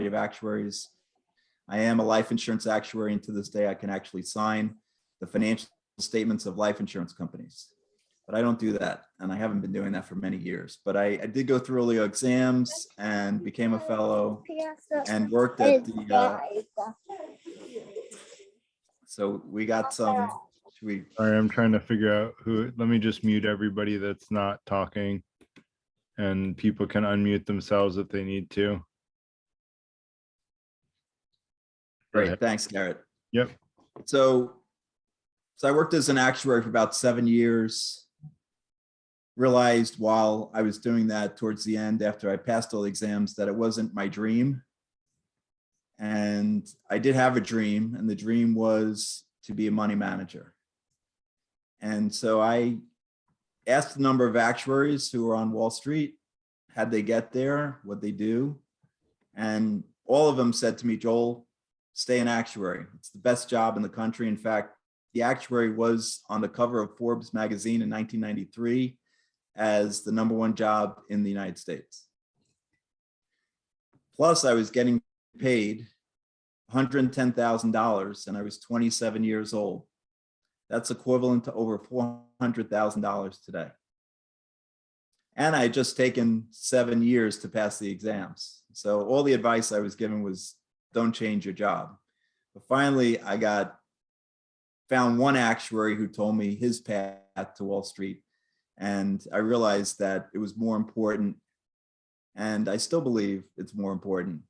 of Actuaries. I am a life insurance actuary, and to this day, I can actually sign the financial statements of life insurance companies. But I don't do that, and I haven't been doing that for many years. But I did go through all the exams and became a fellow and worked at the, so we got some, should we, Sorry, I'm trying to figure out who, let me just mute everybody that's not talking, and people can unmute themselves if they need to. Go great, ahead. thanks, Garrett. Yep. So I worked as an actuary for about 7 years. Realized while I was doing that towards the end, after I passed all the exams, that it wasn't my dream. And I did have a dream, and the dream was to be a money manager. And so I asked a number of actuaries who were on Wall Street, how'd they get there, what they do. And all of them said to me, Joel, stay an actuary. It's the best job in the country. In fact, the actuary was on the cover of Forbes magazine in 1993 as the #1 job in the United States. Plus, I was getting paid $110,000 and I was 27 years old. That's equivalent to over $400,000 today. And I had just taken 7 years to pass the exams. So all the advice I was given was don't change your job. But finally, I found one actuary who told me his path to Wall Street. And I realized that it was more important, and I still believe it's more important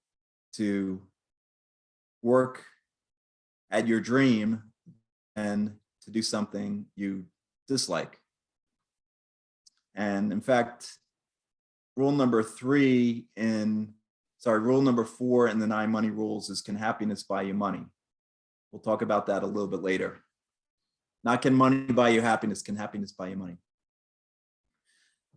to work at your dream and to do something you dislike. And in fact, rule number 4 in the 9 money rules is, can happiness buy you money? We'll talk about that a little bit later. Not can money buy you happiness, can happiness buy you money?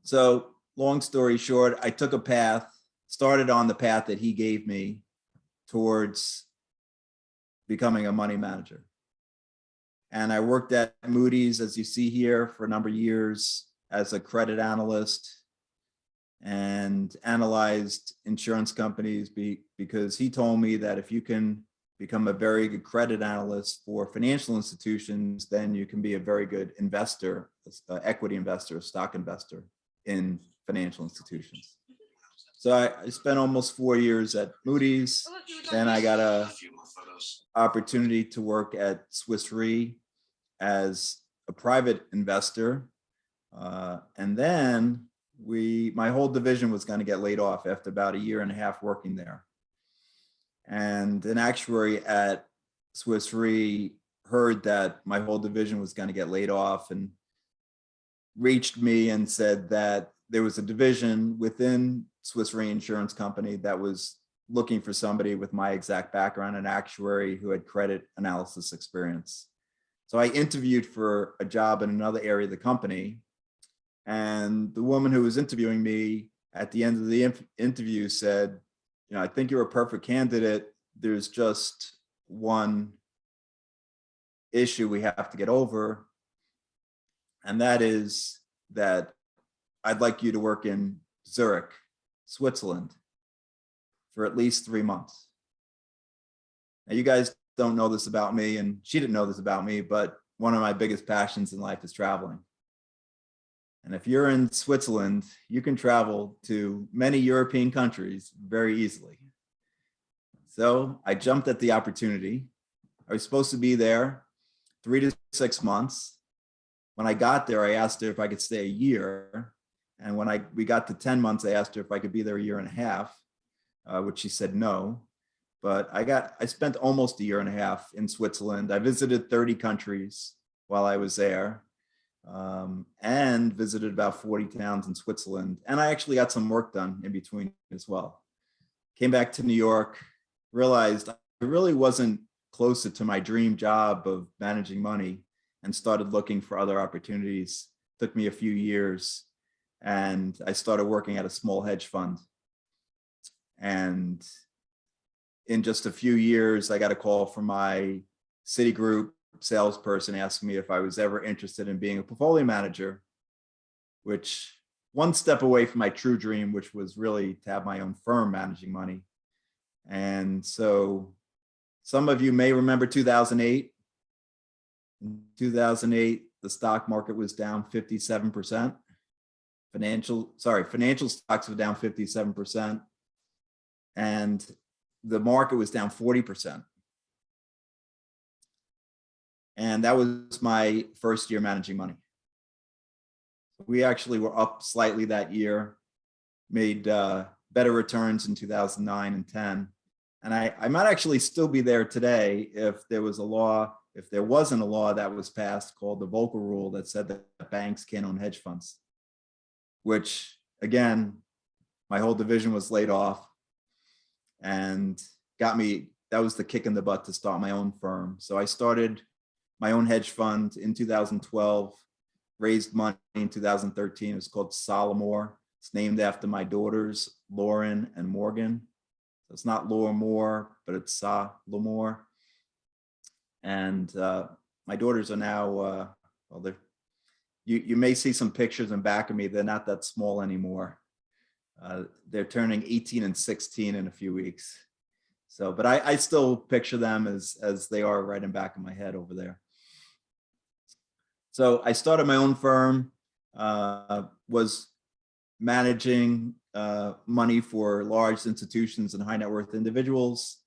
So long story short, I took a path, started on the path that he gave me towards becoming a money manager. And I worked at Moody's, as you see here, for a number of years as a credit analyst and analyzed insurance companies because he told me that if you can become a very good credit analyst for financial institutions, then you can be a very good investor, equity investor, stock investor in financial institutions. So I spent almost 4 years at Moody's. Then I got a opportunity to work at Swiss Re as a private investor. And then my whole division was going to get laid off after about 1.5 years working there. And an actuary at Swiss Re heard that my whole division was going to get laid off and reached me and said that there was a division within Swiss Re Insurance Company that was looking for somebody with my exact background, an actuary who had credit analysis experience. So I interviewed for a job in another area of the company. And the woman who was interviewing me at the end of the interview said, you know, I think you're a perfect candidate. There's just one issue we have to get over. And that is that I'd like you to work in Zurich, Switzerland for at least 3 months. Now, you guys don't know this about me, and she didn't know this about me, but one of my biggest passions in life is traveling. And if you're in Switzerland, you can travel to many European countries very easily. So I jumped at the opportunity. I was supposed to be there 3 to 6 months. When I got there, I asked her if I could stay a year. And when we got to 10 months, I asked her if I could be there 1.5 years, which she said no. But I spent almost 1.5 years in Switzerland. I visited 30 countries while I was there, and visited about 40 towns in Switzerland. And I actually got some work done in between as well. Came back to New York, realized I really wasn't closer to my dream job of managing money, and started looking for other opportunities. Took me a few years, and I started working at a small hedge fund. And in just a few years, I got a call from my Citigroup salesperson asking me if I was ever interested in being a portfolio manager, which one step away from my true dream, which was really to have my own firm managing money. And so some of you may remember 2008. In 2008, the stock market was down 57%. Financial stocks were down 57%. And the market was down 40%. And that was my first year managing money. We actually were up slightly that year, made better returns in 2009 and 10. And I might actually still be there today if there wasn't a law that was passed called the Volcker Rule that said that banks can't own hedge funds, which again, my whole division was laid off and that was the kick in the butt to start my own firm. So I started my own hedge fund in 2012, raised money in 2013. It was called Solomore. It's named after my daughters, Lauren and Morgan. So it's not Laura Moore, but it's Solomore. And my daughters are now, you may see some pictures in back of me. They're not that small anymore. They're turning 18 and 16 in a few weeks. So, but I still picture them as they are right in back of my head over there. So I started my own firm, was managing money for large institutions and high net worth individuals,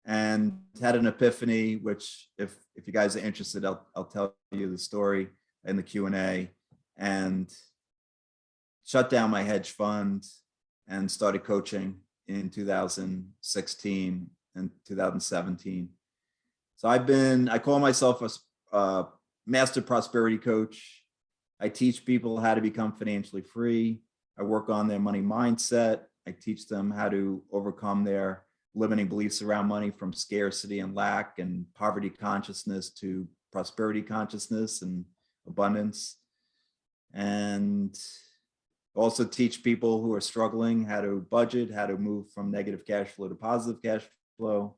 and had an epiphany, which if you guys are interested, I'll tell you the story in the Q&A, and shut down my hedge fund and started coaching in 2016 and 2017. So I call myself a master prosperity coach. I teach people how to become financially free. I work on their money mindset. I teach them how to overcome their limiting beliefs around money, from scarcity and lack and poverty consciousness to prosperity consciousness and abundance. And also teach people who are struggling how to budget, how to move from negative cash flow to positive cash flow.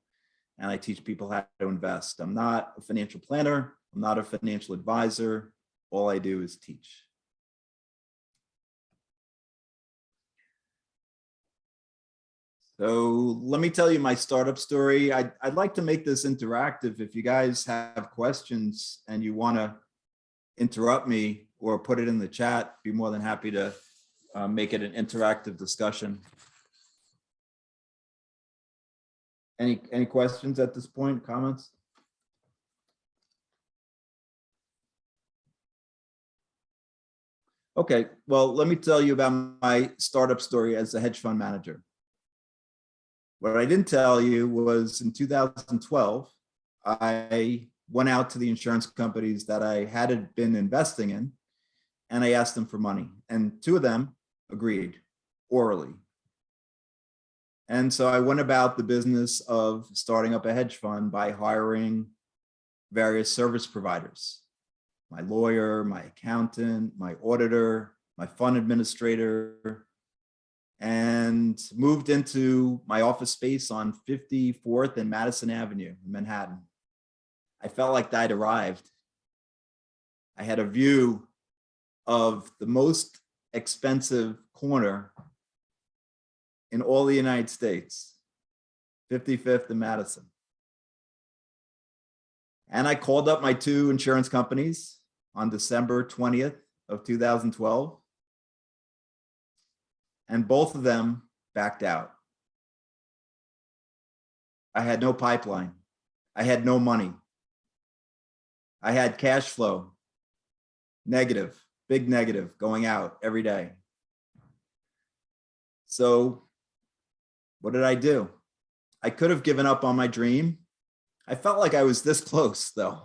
And I teach people how to invest. I'm not a financial planner. I'm not a financial advisor. All I do is teach. So let me tell you my startup story. I'd like to make this interactive. If you guys have questions and you want to interrupt me or put it in the chat, be more than happy to make it an interactive discussion. Any questions at this point, comments? Okay, well, let me tell you about my startup story as a hedge fund manager. What I didn't tell you was in 2012, I went out to the insurance companies that I had been investing in, and I asked them for money, and two of them agreed orally. And so I went about the business of starting up a hedge fund by hiring various service providers: my lawyer, my accountant, my auditor, my fund administrator, and moved into my office space on 54th and Madison Avenue in Manhattan. I felt like I'd arrived. I had a view of the most expensive corner in all the United States, 55th and Madison. And I called up my two insurance companies on December 20th of 2012. And both of them backed out. I had no pipeline. I had no money. I had cash flow, negative, big negative, going out every day. So what did I do? I could have given up on my dream. I felt like I was this close, though.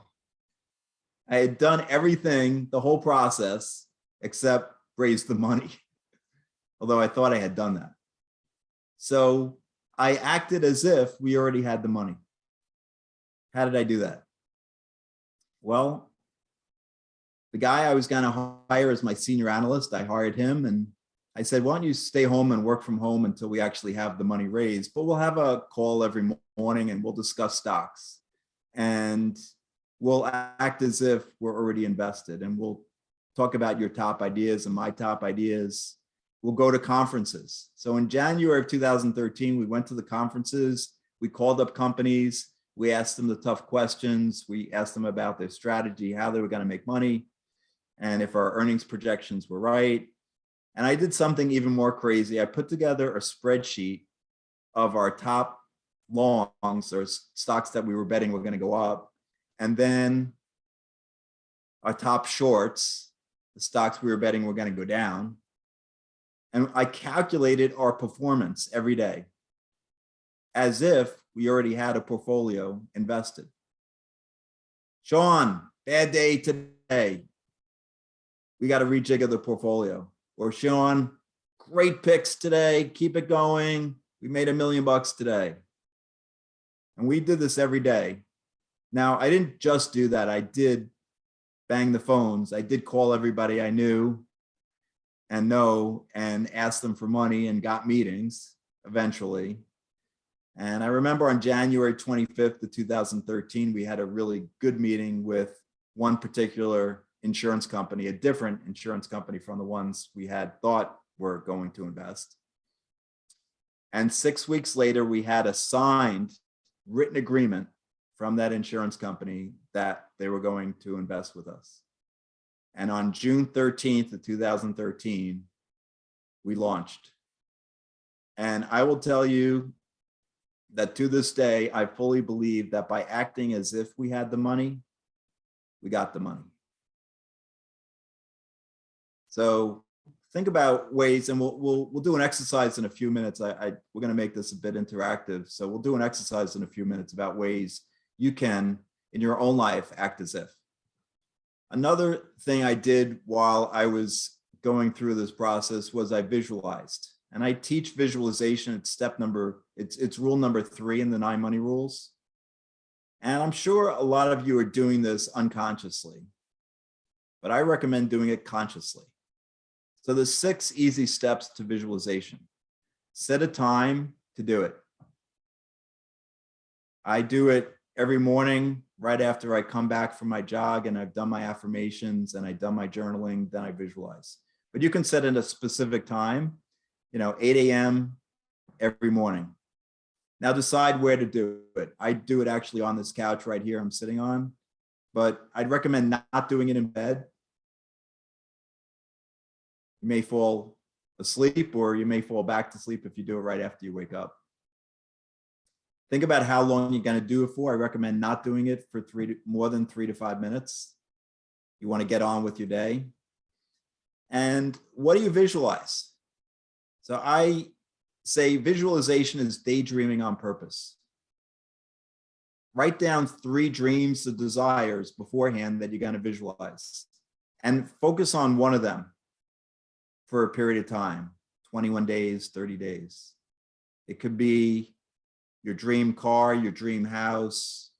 I had done everything, the whole process, except raise the money. Although I thought I had done that. So I acted as if we already had the money. How did I do that? Well, the guy I was going to hire as my senior analyst, I hired him, and I said, why don't you stay home and work from home until we actually have the money raised, but we'll have a call every morning and we'll discuss stocks, and we'll act as if we're already invested, and we'll talk about your top ideas and my top ideas. We'll go to conferences. So in January of 2013, we went to the conferences We called up companies. We asked them the tough questions. We asked them about their strategy, how they were going to make money, and if our earnings projections were right. And I did something even more crazy. I put together a spreadsheet of our top longs or stocks that we were betting were going to go up, and then our top shorts, the stocks we were betting were going to go down. And I calculated our performance every day as if we already had a portfolio invested. Sean, bad day today. We got to rejigger the portfolio. Or Sean, great picks today. Keep it going. We made $1 million today. And we did this every day. Now, I didn't just do that. I did bang the phones. I did call everybody I knew and know and ask them for money and got meetings eventually. And I remember on January 25th of 2013, we had a really good meeting with one particular insurance company, a different insurance company from the ones we had thought were going to invest. And 6 weeks later, we had a signed written agreement from that insurance company that they were going to invest with us. And on June 13th of 2013, we launched. And I will tell you that to this day, I fully believe that by acting as if we had the money, we got the money. So think about ways, and we'll do an exercise in a few minutes. We're going to make this a bit interactive. So we'll do an exercise in a few minutes about ways you can, in your own life, act as if. Another thing I did while I was going through this process was I visualized. And I teach visualization. It's rule number 3 in the 9 money rules. And I'm sure a lot of you are doing this unconsciously, but I recommend doing it consciously. So there's 6 easy steps to visualization. Set a time to do it. I do it every morning right after I come back from my jog and I've done my affirmations and I've done my journaling, then I visualize. But you can set in a specific time, 8 a.m. every morning. Now decide where to do it. I do it actually on this couch right here I'm sitting on, but I'd recommend not doing it in bed. You may fall asleep or you may fall back to sleep if you do it right after you wake up. Think about how long you're going to do it for. I recommend not doing it for more than 3 to 5 minutes. You want to get on with your day. And what do you visualize? So I say visualization is daydreaming on purpose. Write down 3 dreams or desires beforehand that you're going to visualize and focus on one of them for a period of time, 21 days, 30 days. It could be your dream car, your dream house,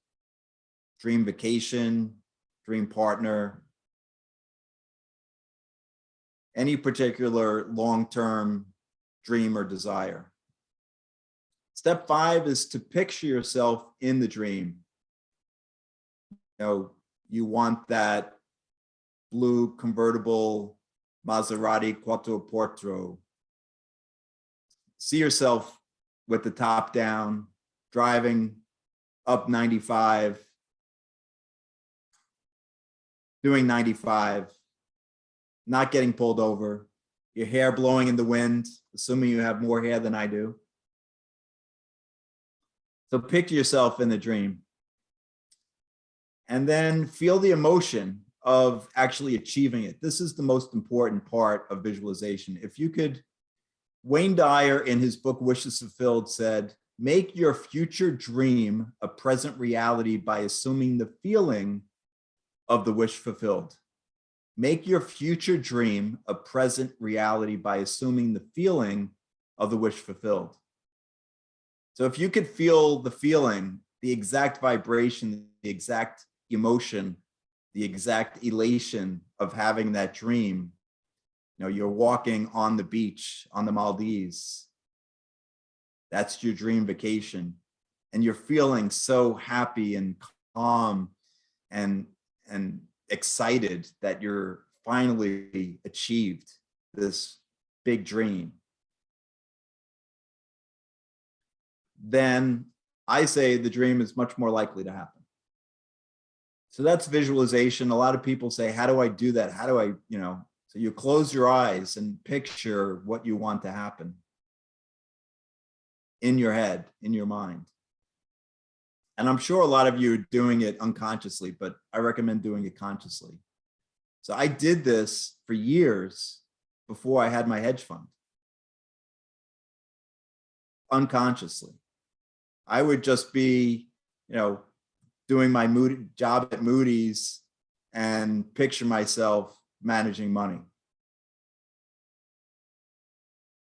dream vacation, dream partner, any particular long-term dream or desire. Step 5 is to picture yourself in the dream. You want that blue convertible Maserati Quattroporto. See yourself with the top down, driving up 95, doing 95, not getting pulled over, your hair blowing in the wind, assuming you have more hair than I do. So picture yourself in the dream. And then feel the emotion of actually achieving it. This is the most important part of visualization. If you could, Wayne Dyer in his book, Wishes Fulfilled, said, make your future dream a present reality by assuming the feeling of the wish fulfilled. Make your future dream a present reality by assuming the feeling of the wish fulfilled. So if you could feel the feeling, the exact vibration, the exact emotion, the exact elation of having that dream, you're walking on the beach on the Maldives. That's your dream vacation. And you're feeling so happy and calm and excited that you're finally achieved this big dream. Then I say the dream is much more likely to happen. So that's visualization. A lot of people say, how do I do that? How do I, so you close your eyes and picture what you want to happen in your head, in your mind. And I'm sure a lot of you are doing it unconsciously, but I recommend doing it consciously. So I did this for years before I had my hedge fund. Unconsciously. I would just be, doing my job at Moody's and picture myself managing money.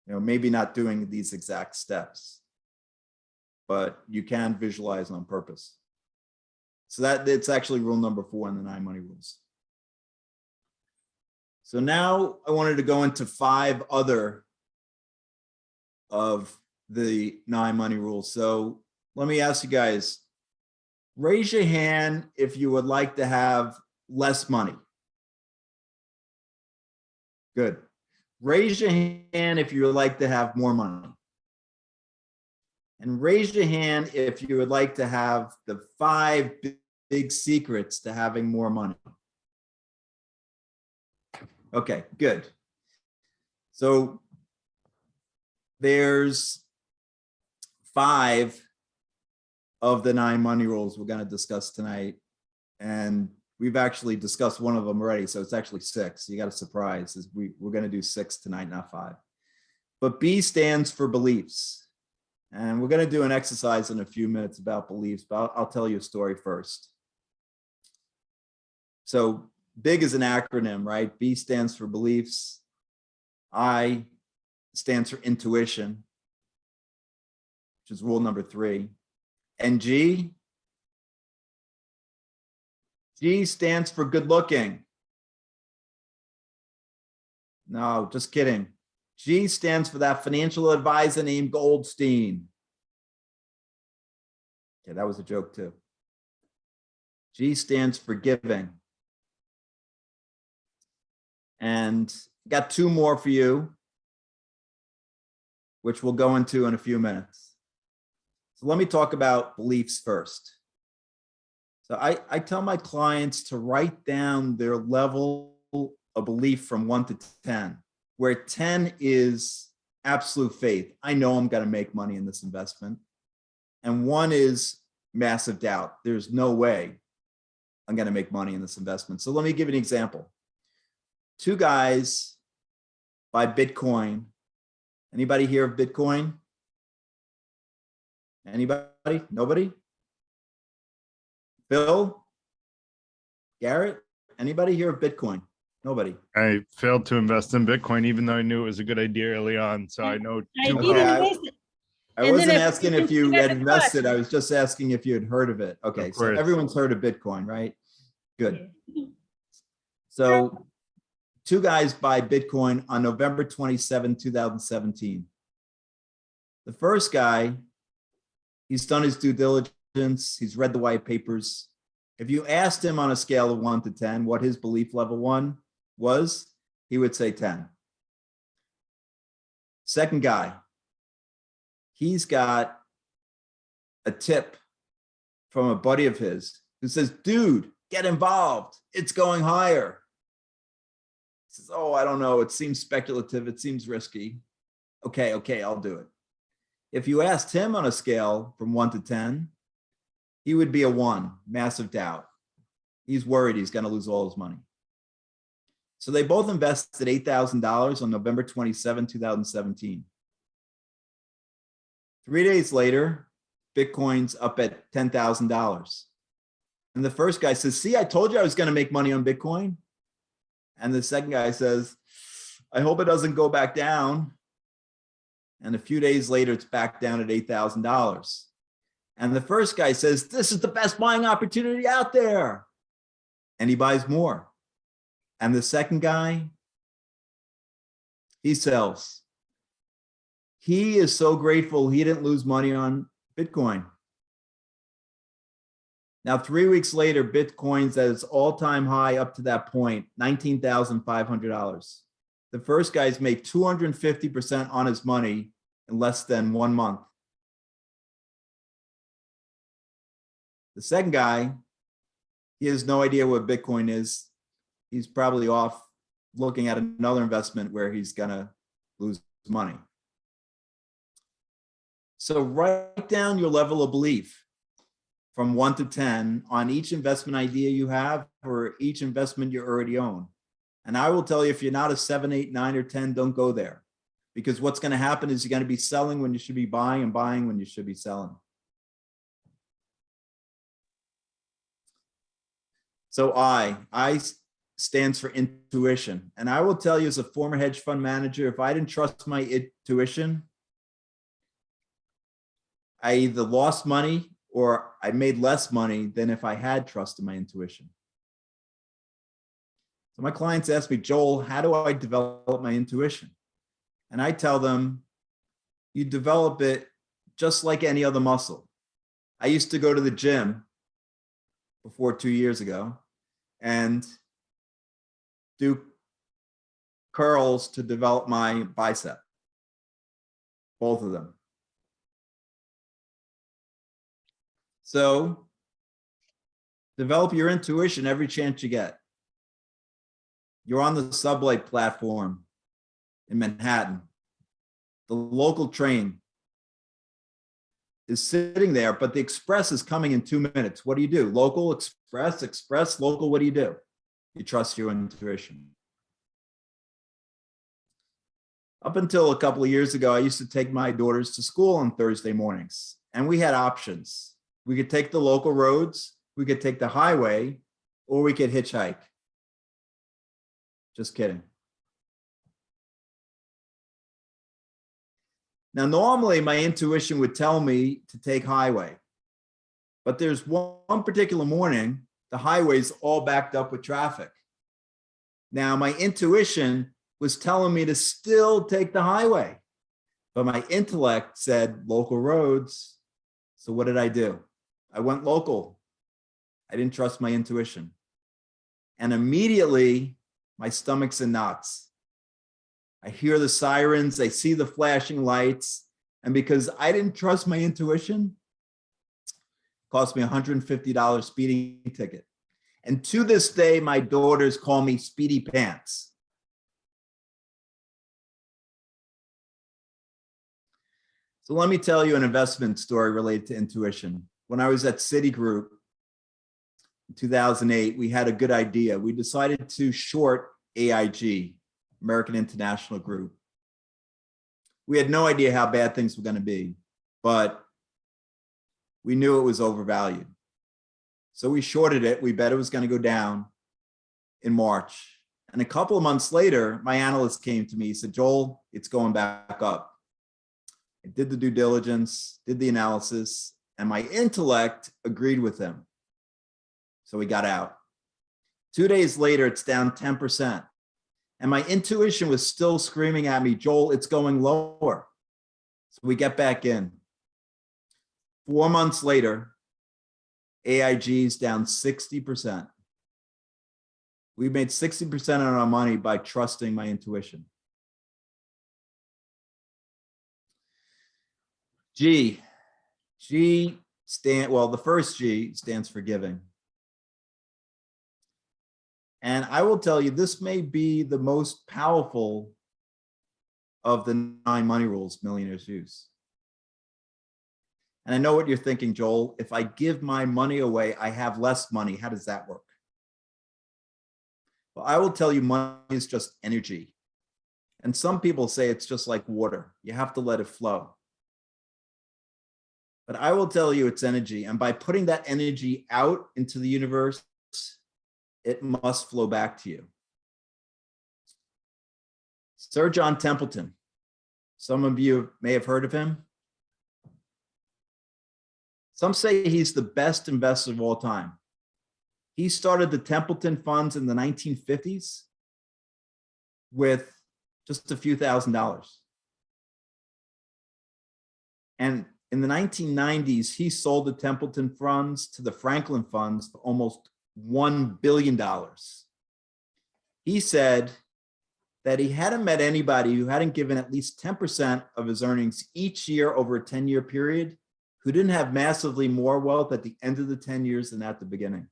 Maybe not doing these exact steps, but you can visualize on purpose. So it's actually rule number 4 in the 9 money rules. So now I wanted to go into 5 other of the 9 money rules. So let me ask you guys, raise your hand if you would like to have less money. Good. Raise your hand if you would like to have more money. And raise your hand if you would like to have the 5 big secrets to having more money. Okay, good. So there's 5 of the 9 money rules we're going to discuss tonight. And we've actually discussed one of them already. So it's actually 6. You got a surprise. We're going to do 6 tonight, not 5. But B stands for beliefs. And we're going to do an exercise in a few minutes about beliefs, but I'll tell you a story first. So BIG is an acronym, right? B stands for beliefs. I stands for intuition, which is rule number 3. And G stands for good looking. No, just kidding. G stands for that financial advisor named Goldstein. Okay, that was a joke too. G stands for giving. And got 2 more for you, which we'll go into in a few minutes. So let me talk about beliefs first. So I tell my clients to write down their level of belief from 1 to 10, where 10 is absolute faith. I know I'm going to make money in this investment. And 1 is massive doubt. There's no way I'm going to make money in this investment. So let me give you an example. 2 guys buy Bitcoin. Anybody hear of Bitcoin? Anybody? Nobody? Bill? Garrett? Anybody hear of Bitcoin? Nobody. I failed to invest in Bitcoin, even though I knew it was a good idea early on. So I know too Okay, well. I wasn't asking if you had invested. I was just asking if you had heard of it. Okay, Of so course. everyone's heard of Bitcoin, right? Good. So 2 guys buy Bitcoin on November 27, 2017. The first guy, he's done his due diligence. He's read the white papers. If you asked him on a scale of 1 to 10 what his belief level 1 was, he would say 10. Second guy, he's got a tip from a buddy of his who says, dude, get involved. It's going higher. He says, oh, I don't know. It seems speculative. It seems risky. Okay, I'll do it. If you asked him on a scale from 1 to 10, he would be a 1, massive doubt. He's worried he's going to lose all his money. So they both invested $8,000 on November 27, 2017. 3 days later, Bitcoin's up at $10,000. And the first guy says, see, I told you I was going to make money on Bitcoin. And the second guy says, I hope it doesn't go back down. And a few days later, it's back down at $8,000. And the first guy says, this is the best buying opportunity out there. And he buys more. And the second guy, he sells. He is so grateful he didn't lose money on Bitcoin. Now, 3 weeks later, Bitcoin's at its all-time high up to that point, $19,500. The first guy's made 250% on his money in less than 1 month. The second guy, he has no idea what Bitcoin is. He's probably off looking at another investment where he's gonna lose money. So write down your level of belief from 1 to 10 on each investment idea you have or each investment you already own. And I will tell you, if you're not a 7, 8, 9, or 10, don't go there. Because what's going to happen is you're going to be selling when you should be buying and buying when you should be selling. So I stands for intuition. And I will tell you, as a former hedge fund manager, if I didn't trust my intuition, I either lost money or I made less money than if I had trusted my intuition. So my clients ask me, Joel, how do I develop my intuition? And I tell them, you develop it just like any other muscle. I used to go to the gym before 2 years ago and do curls to develop my bicep, both of them. So develop your intuition every chance you get. You're on the subway platform in Manhattan. The local train is sitting there, but the express is coming in 2 minutes. What do? Local, express, local, what do? You trust your intuition. Up until a couple of years ago, I used to take my daughters to school on Thursday mornings, and we had options. We could take the local roads, we could take the highway, or we could hitchhike. Just kidding. Now, normally my intuition would tell me to take highway, but there's one particular morning, the highway's all backed up with traffic. Now, my intuition was telling me to still take the highway, but my intellect said local roads. So what did I do? I went local. I didn't trust my intuition. And immediately my stomach's in knots. I hear the sirens, I see the flashing lights. And because I didn't trust my intuition, it cost me a $150 speeding ticket. And to this day, my daughters call me Speedy Pants. So let me tell you an investment story related to intuition. When I was at Citigroup in 2008, we had a good idea. We decided to short AIG, American International Group. We had no idea how bad things were going to be, but we knew it was overvalued. So we shorted it. We bet it was going to go down in March. And a couple of months later, my analyst came to me. He said, Joel, it's going back up. I did the due diligence, did the analysis, and my intellect agreed with him. So we got out. 2 days later, it's down 10%. And my intuition was still screaming at me, Joel, it's going lower. So we get back in. 4 months later, AIG's down 60%. We made 60% on our money by trusting my intuition. The first G stands for giving. And I will tell you, this may be the most powerful of the 9 money rules millionaires use. And I know what you're thinking, Joel. If I give my money away, I have less money. How does that work? Well, I will tell you, money is just energy. And some people say it's just like water. You have to let it flow. But I will tell you it's energy. And by putting that energy out into the universe, it must flow back to you. Sir John Templeton. Some of you may have heard of him. Some say he's the best investor of all time. He started the Templeton funds in the 1950s with just a few $1,000s. And in the 1990s, he sold the Templeton funds to the Franklin funds for almost $1 billion. He said that he hadn't met anybody who hadn't given at least 10% of his earnings each year over a 10-year period who didn't have massively more wealth at the end of the 10 years than at the beginning.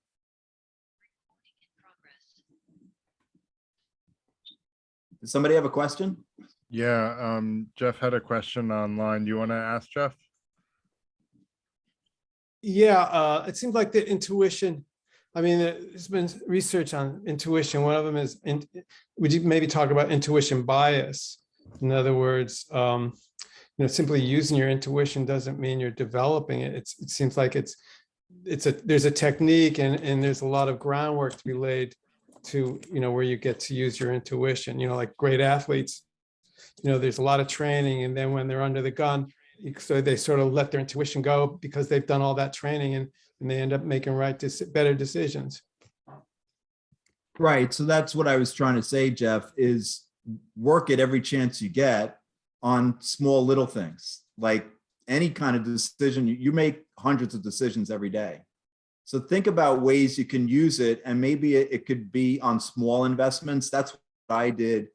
Does somebody have a question? Yeah, Jeff had a question online. Do you want to ask Jeff? Yeah, it seems like the intuition, I mean, there's been research on intuition. One of them is, would you maybe talk about intuition bias? In other words, simply using your intuition doesn't mean you're developing it. It seems like there's a technique and there's a lot of groundwork to be laid to, where you get to use your intuition, like great athletes, there's a lot of training. And then when they're under the gun, so they sort of let their intuition go because they've done all that training and they end up making better decisions. Right. So that's what I was trying to say, Jeff, is work at every chance you get on small little things. Like any kind of decision, you make hundreds of decisions every day. So think about ways you can use it, and maybe it could be on small investments. That's what I did.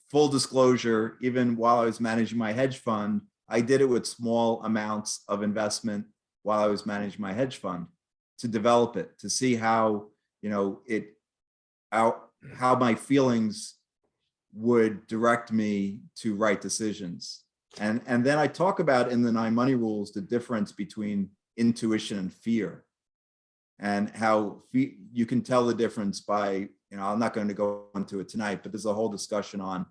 Full disclosure, even while I was managing my hedge fund, I did it with small amounts of investment while I was managing my hedge fund to develop it, to see how, how my feelings would direct me to right decisions. And then I talk about in the 9 money rules, the difference between intuition and fear, and how you can tell the difference by, I'm not going to go into it tonight, but there's a whole discussion on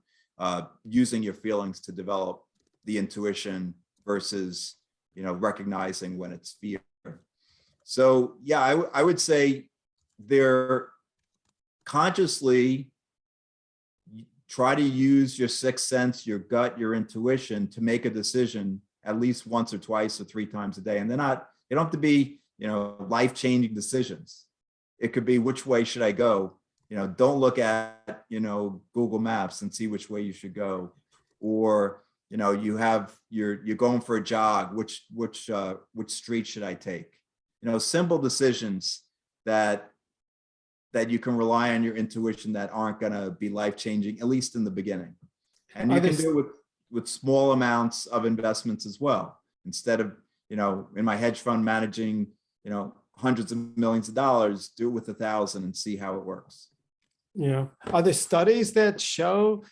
using your feelings to develop the intuition versus, recognizing when it's fear. So yeah, I would say they're consciously try to use your sixth sense, your gut, your intuition to make a decision at least once or twice or 3 times a day. And they don't have to be, life-changing decisions. It could be, which way should I go? Don't look at, Google Maps and see which way you should go. Or, you're going for a jog, which street should I take? Simple decisions that you can rely on your intuition that aren't going to be life-changing, at least in the beginning. And you can do it with small amounts of investments as well. Instead of, in my hedge fund managing, hundreds of millions of dollars, do it with 1,000 and see how it works. Yeah. Are there studies that show,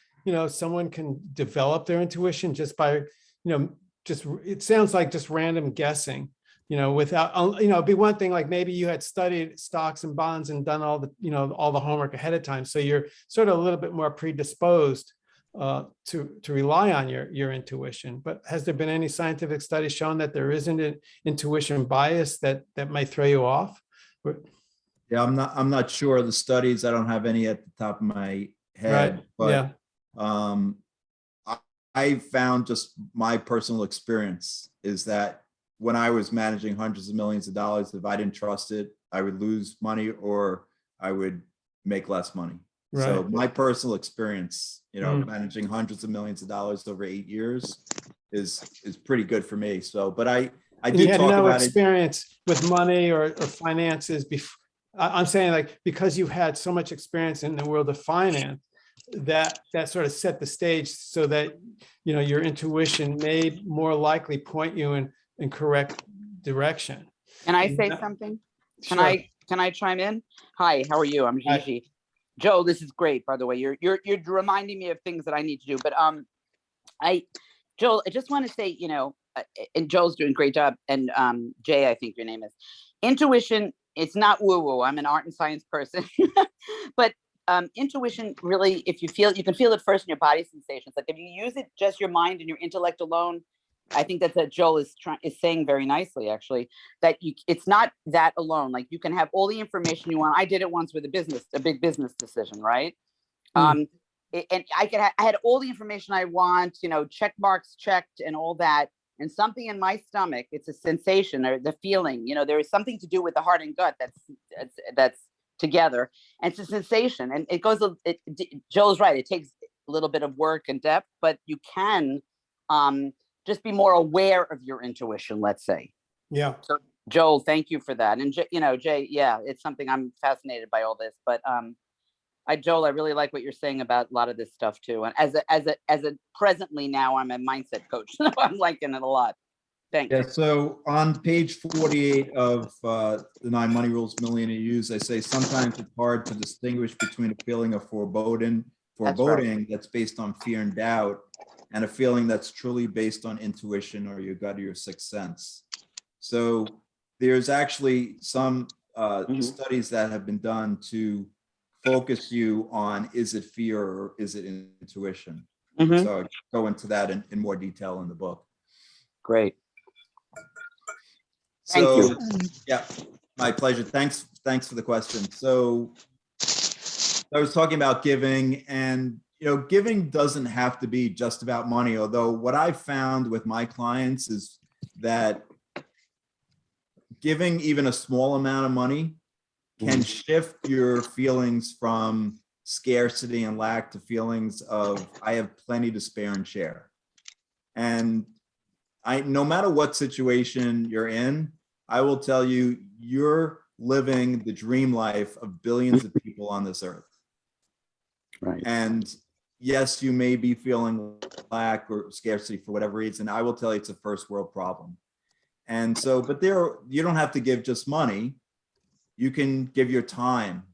someone can develop their intuition just by, it sounds like just random guessing, without, it'd be one thing, like maybe you had studied stocks and bonds and done all the, all the homework ahead of time. So you're sort of a little bit more predisposed to rely on your intuition. But has there been any scientific study showing that there isn't an intuition bias that might throw you off? Yeah, I'm not sure of the studies. I don't have any at the top of my head. Right. But Yeah. I found, just my personal experience is that when I was managing hundreds of millions of dollars, if I didn't trust it, I would lose money or I would make less money. Right. So my personal experience, managing hundreds of millions of dollars over 8 years is pretty good for me. So, but I did You had talk no about experience with money or finances before. I'm saying, like, because you had so much experience in the world of finance, that sort of set the stage so that, your intuition may more likely point you in correct direction. Can I say something? Can I chime in? Hi, how are you? I'm Hi. Gigi. Joe, this is great, by the way. You're reminding me of things that I need to do. But Joel, I just want to say, and Joel's doing a great job, and Jay, I think your name is. Intuition, it's not woo-woo. I'm an art and science person. But intuition, really, if you can feel it first in your body sensations. Like if you use it just your mind and your intellect alone, I think that's what Joel is saying very nicely, actually, that it's not that alone. Like you can have all the information you want. I did it once with a big business decision, right? And I had all the information I want, check marks checked and all that. And something in my stomach, it's a sensation or the feeling, there is something to do with the heart and gut that's together. And it's a sensation. And it goes, Joel's right. It takes a little bit of work and depth, but you can just be more aware of your intuition, let's say. Yeah. So Joel, thank you for that. And Jay, yeah, it's something I'm fascinated by all this, but Joel, I really like what you're saying about a lot of this stuff too. And as a presently now, I'm a mindset coach. So I'm liking it a lot. Thanks. Yeah, so on page 48 of the 9 Money Rules Millionaire Use, I say sometimes it's hard to distinguish between a feeling of foreboding that's based on fear and doubt, and a feeling that's truly based on intuition or your gut or your sixth sense. So there's actually some studies that have been done to focus you on, is it fear or is it intuition? Mhm. So I go into that in more detail in the book. Great. Thank So, you. yeah, my pleasure. Thanks for the question. So I was talking about giving, and giving doesn't have to be just about money. Although what I found with my clients is that giving even a small amount of money can shift your feelings from scarcity and lack to feelings of, I have plenty to spare and share. And no matter what situation you're in, I will tell you, you're living the dream life of billions of people on this earth. Right. And yes, you may be feeling lack or scarcity for whatever reason. I will tell you, it's a first world problem. And so, but you don't have to give just money. You can give your time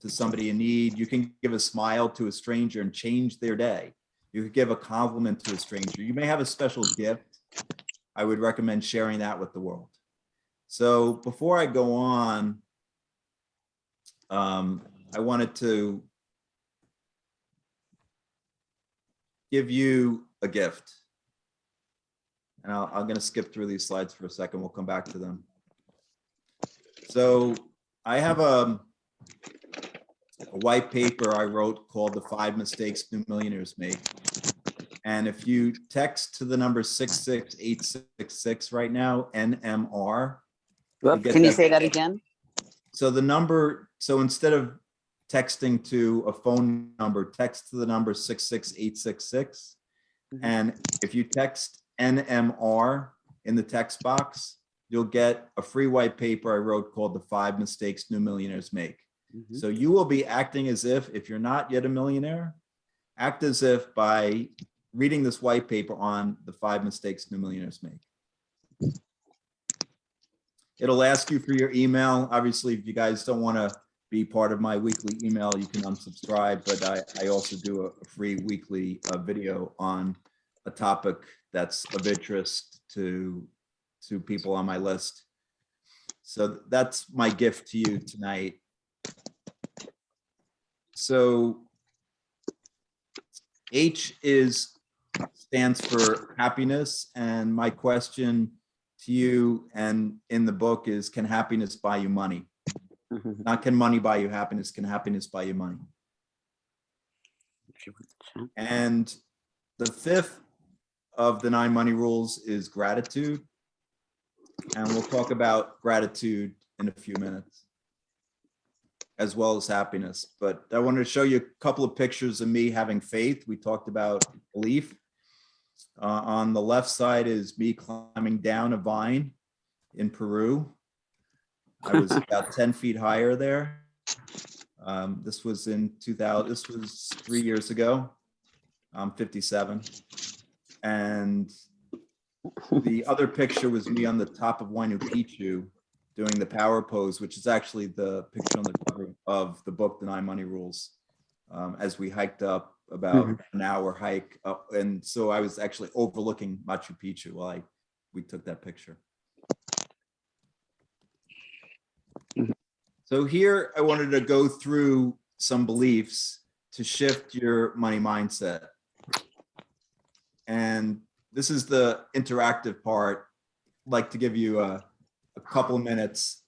to somebody in need. You can give a smile to a stranger and change their day. You could give a compliment to a stranger. You may have a special gift. I would recommend sharing that with the world. So before I go on, I wanted to give you a gift. And I'm going to skip through these slides for a second. We'll come back to them. So I have a white paper I wrote called The 5 Mistakes New Millionaires Make. And if you text to the number 66866 right now, NMR. Can you say that again? So the number, so instead of texting to a phone number, text to the number 66866. And if you text NMR in the text box, you'll get a free white paper I wrote called The 5 Mistakes New Millionaires Make. So you will be acting as if you're not yet a millionaire, act as if by reading this white paper on The 5 Mistakes New Millionaires Make. It'll ask you for your email. Obviously, if you guys don't want to be part of my weekly email, you can unsubscribe, but I also do a free weekly video on a topic that's of interest to people on my list. So that's my gift to you tonight. So H stands for happiness, and my question to you and in the book is, can happiness buy you money? Not can money buy you happiness, can happiness buy you money? And the 5th of the 9 money rules is gratitude. And we'll talk about gratitude in a few minutes, as well as happiness. But I wanted to show you a couple of pictures of me having faith. We talked about belief. On the left side is me climbing down a vine in Peru. I was about 10 feet higher there. This was in 2000. This was 3 years ago. I'm 57. And the other picture was me on the top of Huayna Picchu doing the power pose, which is actually the picture on the cover of the book, The 9 Money Rules, as we hiked up about an hour hike up. And so I was actually overlooking Machu Picchu while we took that picture. So here I wanted to go through some beliefs to shift your money mindset. And this is the interactive part. I'd like to give you a couple of minutes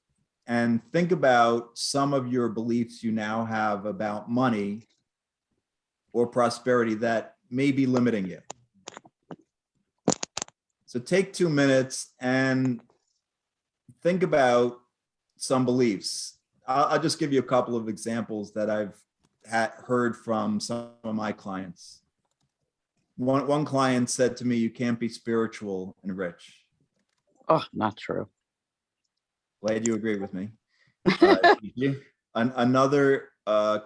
and think about some of your beliefs you now have about money or prosperity that may be limiting you. So take 2 minutes and think about some beliefs. I'll just give you a couple of examples that I've heard from some of my clients. One client said to me, "You can't be spiritual and rich." Oh, not true. Glad you agree with me. Another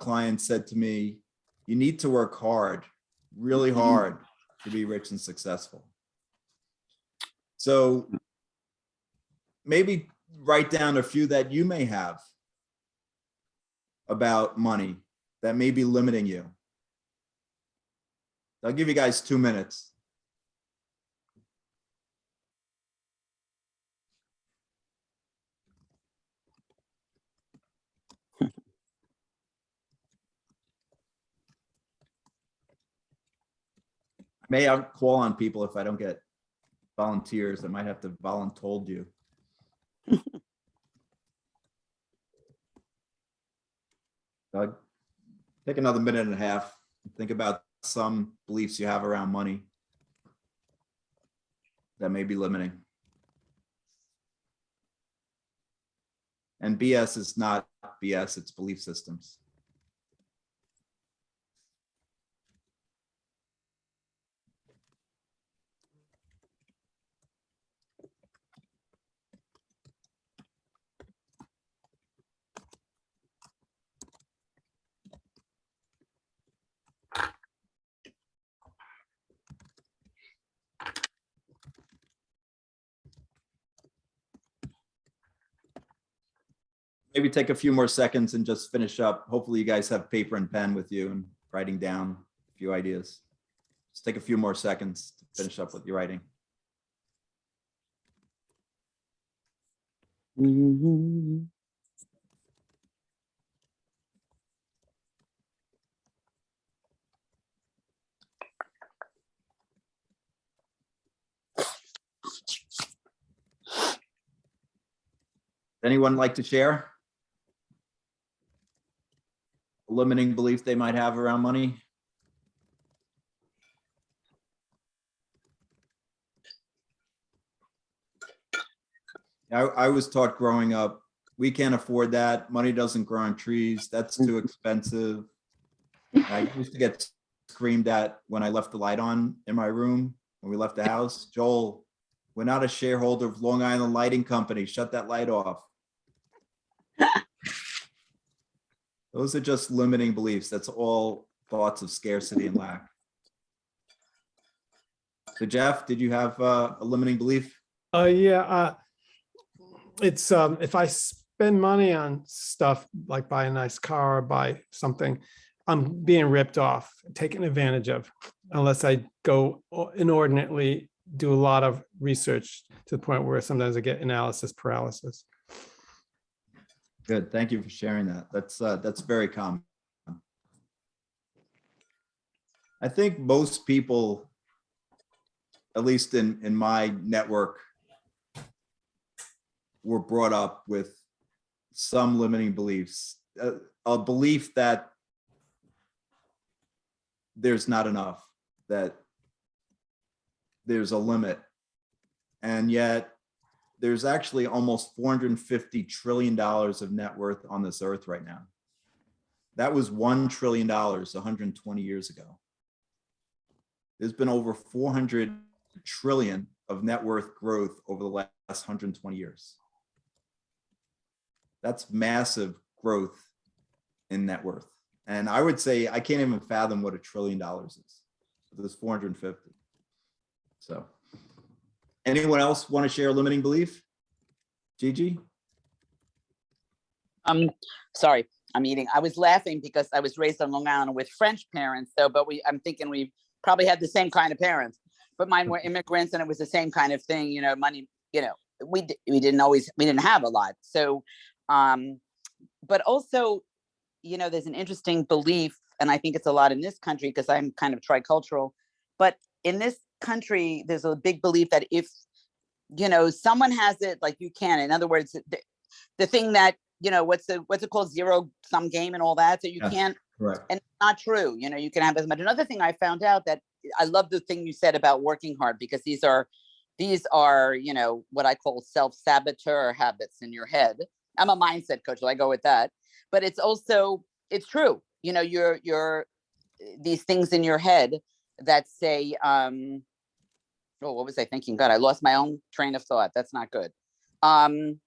client said to me, "You need to work hard, really hard, to be rich and successful." So maybe write down a few that you may have about money that may be limiting you. I'll give you guys 2 minutes. May I call on people if I don't get volunteers? I might have to voluntold you. Doug, take another minute and a half. Think about some beliefs you have around money that may be limiting. And BS is not BS, it's belief systems. Maybe take a few more seconds and just finish up. Hopefully you guys have paper and pen with you and writing down a few ideas. Just take a few more seconds to finish up with your writing. Anyone like to share a limiting belief they might have around money? I was taught growing up, we can't afford that. Money doesn't grow on trees. That's too expensive. I used to get screamed at when I left the light on in my room when we left the house. Joel, we're not a shareholder of Long Island Lighting Company. Shut that light off. Those are just limiting beliefs. That's all thoughts of scarcity and lack. So Jeff, did you have a limiting belief? Yeah, it's if I spend money on stuff like buy a nice car or buy something, I'm being ripped off, taken advantage of, unless I go inordinately do a lot of research to the point where sometimes I get analysis paralysis. Good, thank you for sharing that. That's very common. I think most people, at least in my network, were brought up with some limiting beliefs, a belief that there's not enough, that there's a limit. And yet there's actually almost $450 trillion of net worth on this earth right now. That was $1 trillion 120 years ago. There's been over 400 trillion of net worth growth over the last 120 years. That's massive growth in net worth. And I would say, I can't even fathom what $1 trillion is. There's 450. So anyone else want to share a limiting belief? Gigi? Sorry, I'm eating. I was laughing because I was raised on Long Island with French parents, though, but I'm thinking we probably had the same kind of parents, but mine were immigrants and it was the same kind of thing, you know, money, you know, we didn't have a lot. So, but also, you know, there's an interesting belief, and I think it's a lot in this country because I'm kind of tricultural, but in this country, there's a big belief that if, you know, someone has it, like you can, in other words, the thing that, you know, what's it called, zero sum game and all that. So you can't, Correct. and it's not true. You know, you can have as much. Another thing I found out that I love the thing you said about working hard, because these are, you know, what I call self-saboteur habits in your head. I'm a mindset coach, so I go with that, but it's also, it's true. You know, you're these things in your head that say, oh, what was I thinking? God, I lost my own train of thought. That's not good. Oh,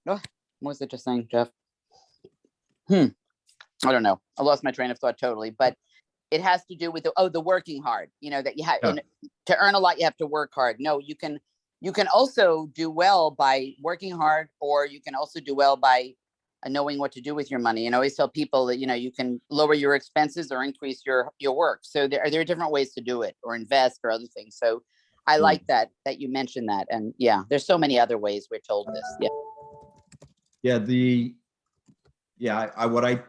what was it just saying, Jeff? I don't know. I lost my train of thought totally, but it has to do with the working hard, you know, that you have to earn a lot, you have to work hard. No, you can you can also do well by working hard, or you can also do well by knowing what to do with your money. And I always tell people that, you can lower your expenses or increase your work. So there are different ways to do it, or invest or other things. So I like that you mentioned that. And yeah, there's so many other ways we're told this. Yeah. What I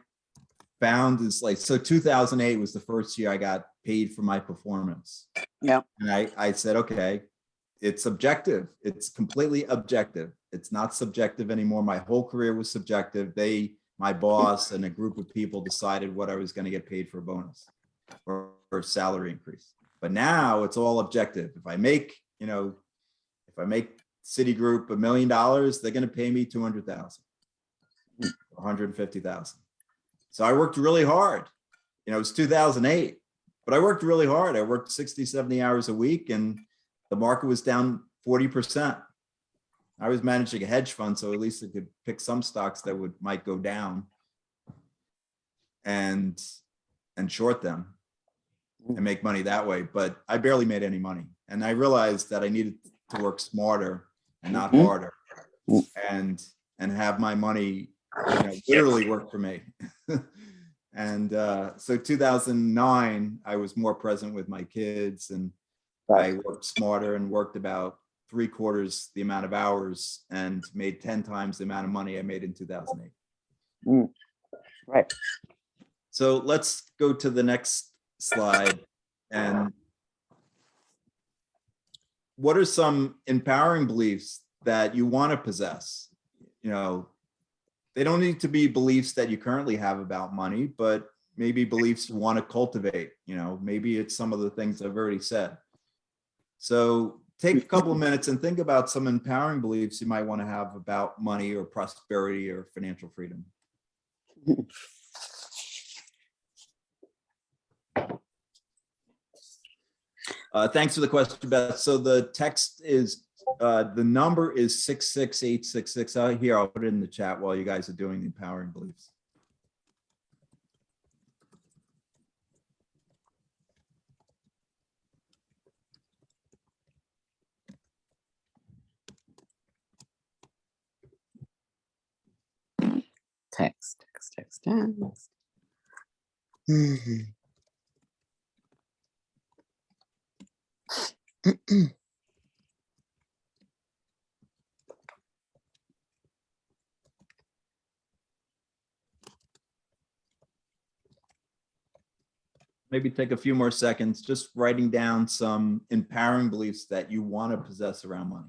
found is like, so 2008 was the first year I got paid for my performance. Yeah. And I said, okay, it's objective. It's completely objective. It's not subjective anymore. My whole career was subjective. My boss and a group of people decided what I was going to get paid for a bonus or a salary increase. But now it's all objective. If I make Citigroup $1 million, they're going to pay me 200,000, 150,000. So I worked really hard. It was 2008, but I worked really hard. I worked 60, 70 hours a week, and the market was down 40%. I was managing a hedge fund, so at least I could pick some stocks that might go down and short them and make money that way. But I barely made any money. And I realized that I needed to work smarter and not harder, and have my money literally work for me. And so 2009, I was more present with my kids, and I worked smarter and worked about 3/4 the amount of hours and made 10 times the amount of money I made in 2008. Right. So let's go to the next slide. And what are some empowering beliefs that you want to possess? They don't need to be beliefs that you currently have about money, but maybe beliefs you want to cultivate. Maybe it's some of the things I've already said. So take a couple of minutes and think about some empowering beliefs you might want to have about money or prosperity or financial freedom. Thanks for the question, Beth. So the text is, the number is 66866. Here, I'll put it in the chat while you guys are doing the empowering beliefs. Text. Maybe take a few more seconds, just writing down some empowering beliefs that you want to possess around money.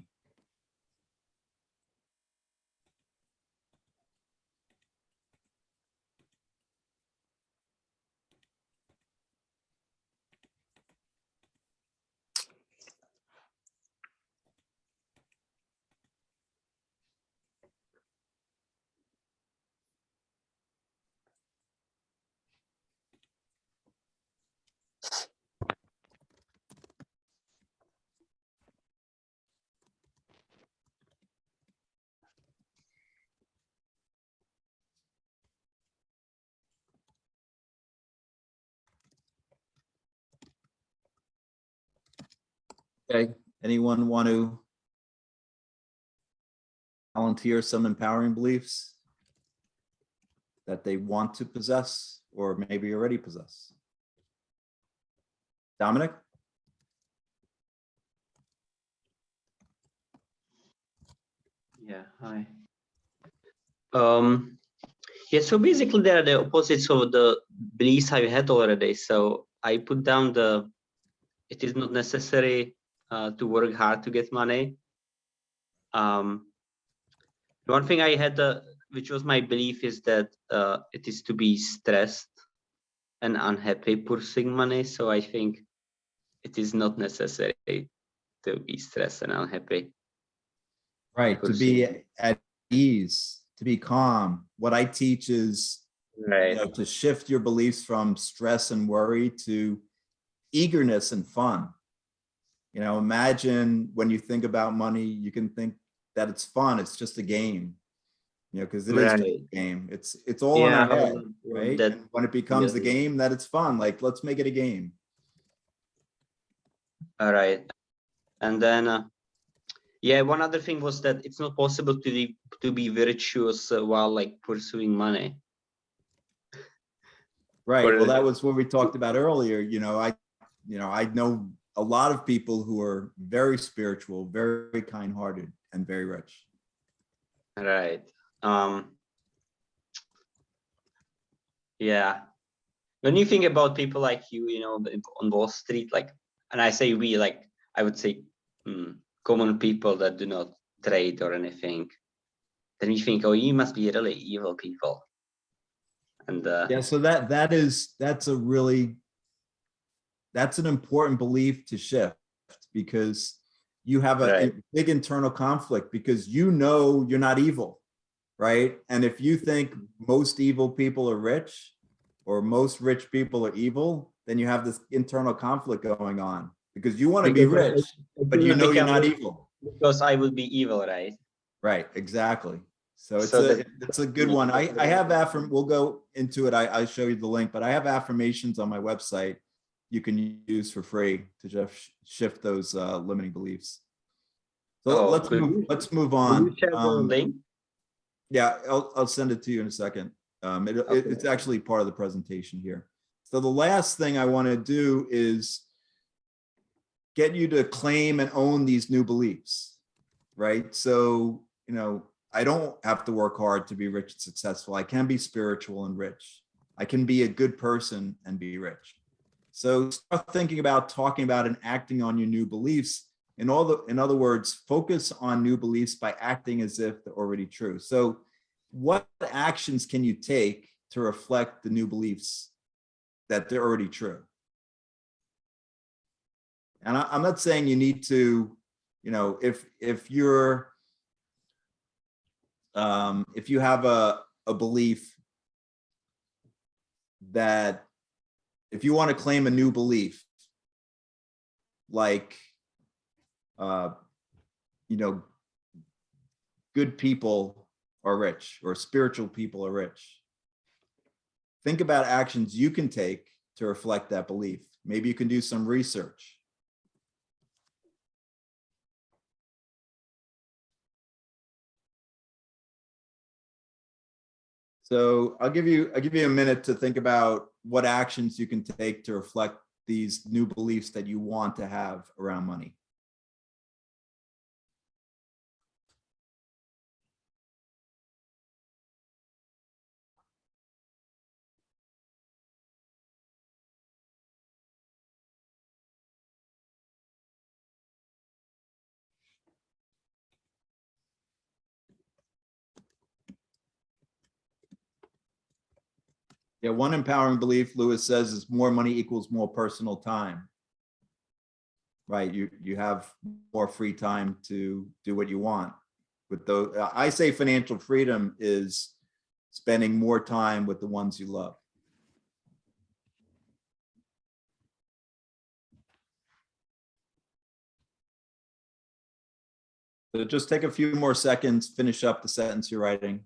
Okay, anyone want to volunteer some empowering beliefs that they want to possess or maybe already possess? Dominic? Yeah, hi. Yeah, so basically they are the opposites of the beliefs I had already. So I put down it is not necessary to work hard to get money. One thing I had, which was my belief, is that it is to be stressed and unhappy pursuing money. So I think it is not necessary to be stressed and unhappy. Right, to be at ease, to be calm. What I teach is to shift your beliefs from stress and worry to eagerness and fun. Imagine when you think about money, you can think that it's fun. It's just a game, because it is just a game. It's all in our head, right? And when it becomes a game, that it's fun. Like, let's make it a game. All right. And then Yeah, one other thing was that it's not possible to be virtuous while like pursuing money. Right. Or- Well, that was what we talked about earlier. I know a lot of people who are very spiritual, very kind-hearted, and very rich. Right. Yeah. When you think about people like you know, on Wall Street, like, and I say we, like, I would say common people that do not trade or anything, then you think, oh, you must be really evil people. And Yeah. So that's an important belief to shift, because you have a Right. big internal conflict, because you're not evil, right? And if you think most evil people are rich, or most rich people are evil, then you have this internal conflict going on, because you want to be rich, but you know you're not evil. because I would be evil, right? Right, exactly. So So it's a good one. I have we'll go into it. I show you the link, but I have affirmations on my website you can use for free to just shift those limiting beliefs. So Oh, let's good. move Will on. you share the link? Yeah, I'll send it to you in a second. It's actually part of the presentation here. So the last thing I want to do is get you to claim and own these new beliefs, right? So, I don't have to work hard to be rich and successful. I can be spiritual and rich. I can be a good person and be rich. So start thinking about, talking about, and acting on your new beliefs. In other words, focus on new beliefs by acting as if they're already true. So what actions can you take to reflect the new beliefs that they're already true? And I'm not saying you need to, if you have a belief that, if you want to claim a new belief, like, good people are rich, or spiritual people are rich, think about actions you can take to reflect that belief. Maybe you can do some research. So I'll give you a minute to think about what actions you can take to reflect these new beliefs that you want to have around money. Yeah, one empowering belief, Lewis says, is more money equals more personal time. Right, you have more free time to do what you want. With those, I say financial freedom is spending more time with the ones you love. So just take a few more seconds, finish up the sentence you're writing.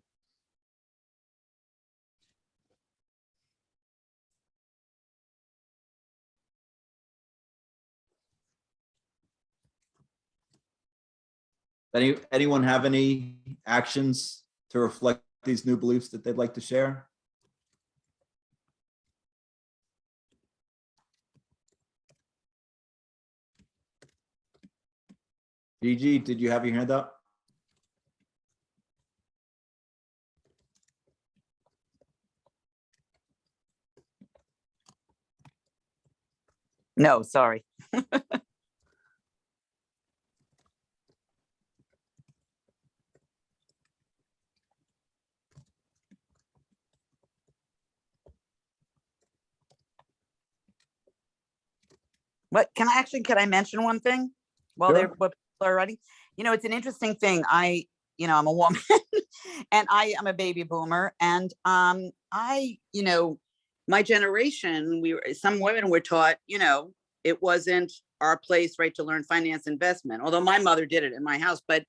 Anyone have any actions to reflect these new beliefs that they'd like to share? Gigi, did you have your hand up? No, sorry. What can I mention one thing while Sure. what people are writing? It's an interesting thing. I'm a woman and I am a baby boomer, and my generation, some women were taught, it wasn't our place, right, to learn finance investment, although my mother did it in my house, but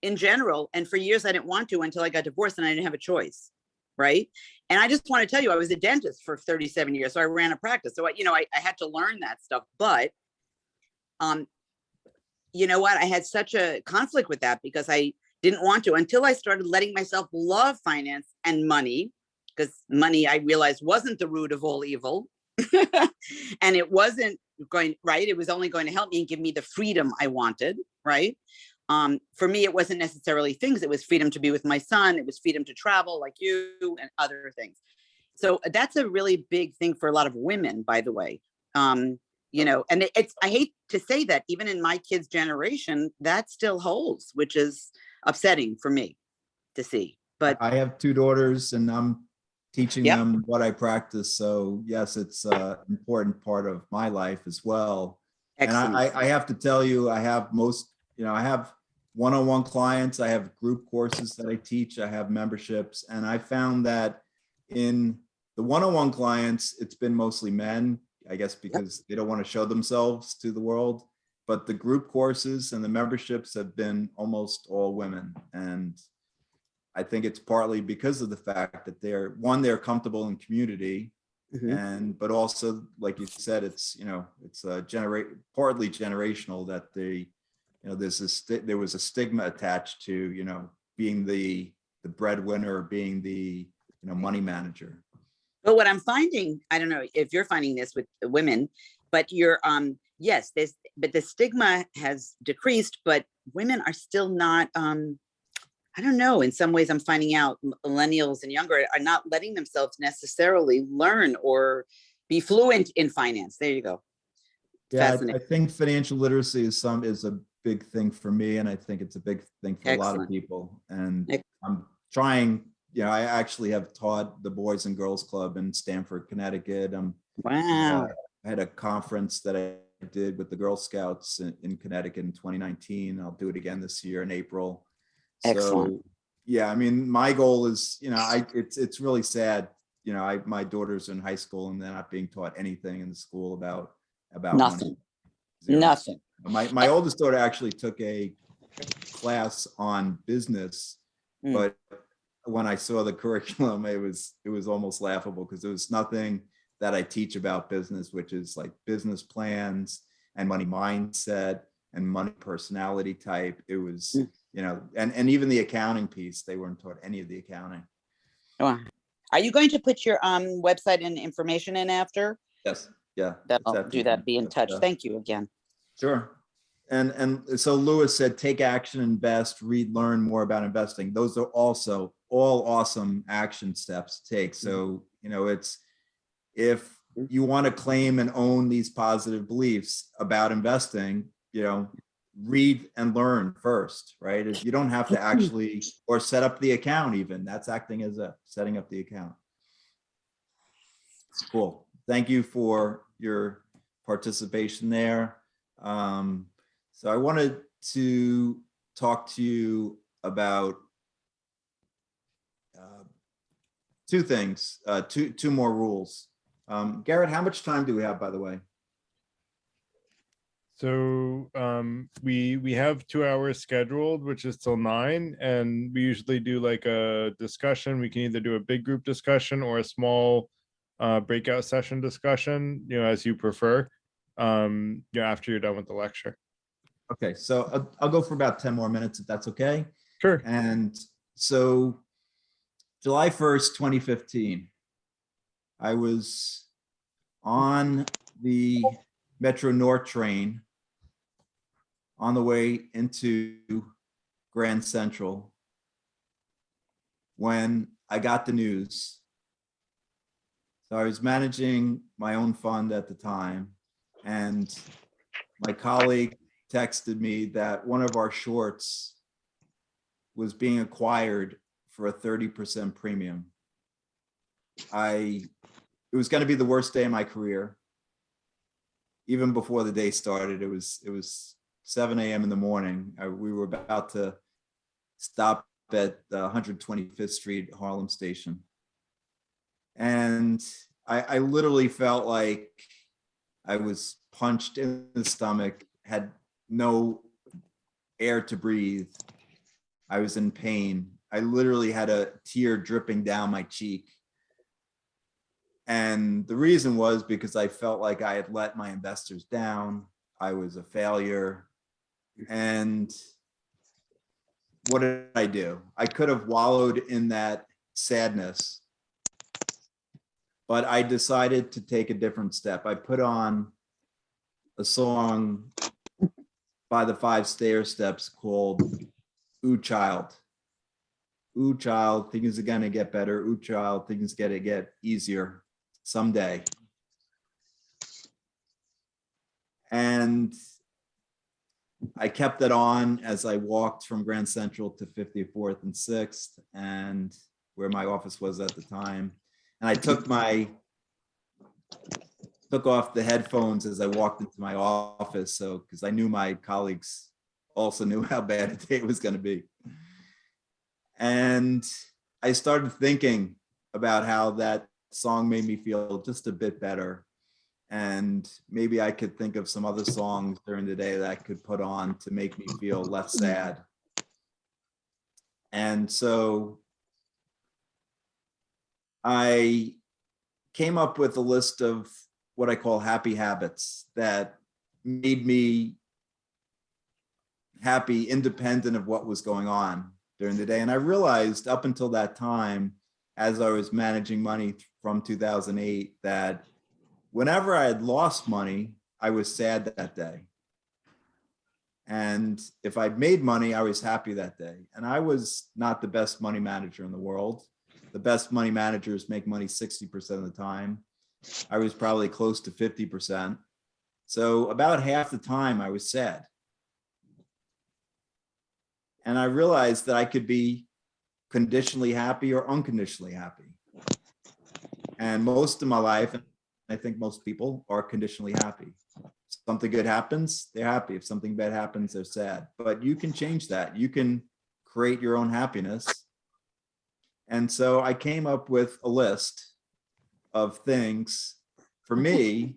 in general, and for years I didn't want to until I got divorced and I didn't have a choice. Right. And I just want to tell you, I was a dentist for 37 years. So I ran a practice. So I had to learn that stuff. But, you know what? I had such a conflict with that because I didn't want to until I started letting myself love finance and money, because money I realized wasn't the root of all evil. And it wasn't going right. It was only going to help me and give me the freedom I wanted. Right. For me, it wasn't necessarily things. It was freedom to be with my son. It was freedom to travel like you and other things. So that's a really big thing for a lot of women, by the way. You know, and it's, I hate to say that even in my kids' generation, that still holds, which is upsetting for me to see. But I have 2 daughters and I'm teaching Yep. them what I practice. So yes, it's an important part of my life as well. excellent. And I have to tell you, I have I have one-on-one clients, I have group courses that I teach, I have memberships, and I found that in the one-on-one clients, it's been mostly men, I guess, because they don't want to show themselves to the world. But the group courses and the memberships have been almost all women. And I think it's partly because of the fact that they're comfortable in community. Mhm. But also, like you said, it's, it's partly generational that there was a stigma attached to, being the breadwinner, being the, money manager. But what I'm finding, I don't know if you're finding this with the women, but yes, but the stigma has decreased, but women are still not, I don't know, in some ways I'm finding out millennials and younger are not letting themselves necessarily learn or be fluent in finance. There you go. Yeah, I Fascinating. think financial literacy is a big thing for me, and I think it's a big thing for a lot of Excellent. people. And Ex- I'm trying, I actually have taught the Boys and Girls Club in Stamford, Connecticut. Wow. I had a conference that I did with the Girl Scouts in Connecticut in 2019. I'll do it again this year in April. Excellent. So, yeah, I mean, my goal is, it's really sad. My daughter's in high school and they're not being taught anything in the school about money. Nothing. Zero. Nothing. My oldest daughter actually took a class on business, Mm. but when I saw the curriculum, it was almost laughable because there was nothing that I teach about business, which is like business plans and money mindset and money personality type. It was, and even the accounting piece, they weren't taught any of the accounting. Wow. Are you going to put your website and information in after? Yes. Yeah. That'll do that. Be in touch. Yeah. Thank you again. Sure. And so Lewis said, take action, invest, read, learn more about investing. Those are also all awesome action steps to take. So, it's, if you want to claim and own these positive beliefs about investing, read and learn first, right? You don't have to actually, or set up the account even. That's acting as setting up the account. Cool. Thank you for your participation there. So I wanted to talk to you about 2 things, two more rules. Garrett, how much time do we have, by the way? So we have 2 hours scheduled, which is till 9, and we usually do like a discussion. We can either do a big group discussion or a small breakout session discussion, as you prefer. After you're done with the lecture. Okay, so I'll go for about 10 more minutes if that's okay. Sure. And so July 1st, 2015, I was on the Metro North train on the way into Grand Central when I got the news. So I was managing my own fund at the time, and my colleague texted me that one of our shorts was being acquired for a 30% premium. It was going to be the worst day of my career. Even before the day started, it was 7 a.m. in the morning. We were about to stop at 125th Street Harlem Station. And I literally felt like I was punched in the stomach, had no air to breathe. I was in pain. I literally had a tear dripping down my cheek. And the reason was because I felt like I had let my investors down. I was a failure. And what did I do? I could have wallowed in that sadness, but I decided to take a different step. I put on a song by the 5 Stair Steps called Ooh Child. Ooh child, things are gonna get better. Ooh child, things gonna get easier someday. And I kept it on as I walked from Grand Central to 54th and 6th, and where my office was at the time. And I took off the headphones as I walked into my office, so because I knew my colleagues also knew how bad a day it was going to be. And I started thinking about how that song made me feel just a bit better. And maybe I could think of some other songs during the day that I could put on to make me feel less sad. And so I came up with a list of what I call happy habits that made me happy independent of what was going on during the day. And I realized up until that time, as I was managing money from 2008, that whenever I had lost money, I was sad that day. And if I'd made money, I was happy that day. And I was not the best money manager in the world. The best money managers make money 60% of the time. I was probably close to 50%. So about half the time I was sad. And I realized that I could be conditionally happy or unconditionally happy. And most of my life, and I think most people, are conditionally happy. If something good happens, they're happy. If something bad happens, they're sad. But you can change that. You can create your own happiness. And so I came up with a list of things for me,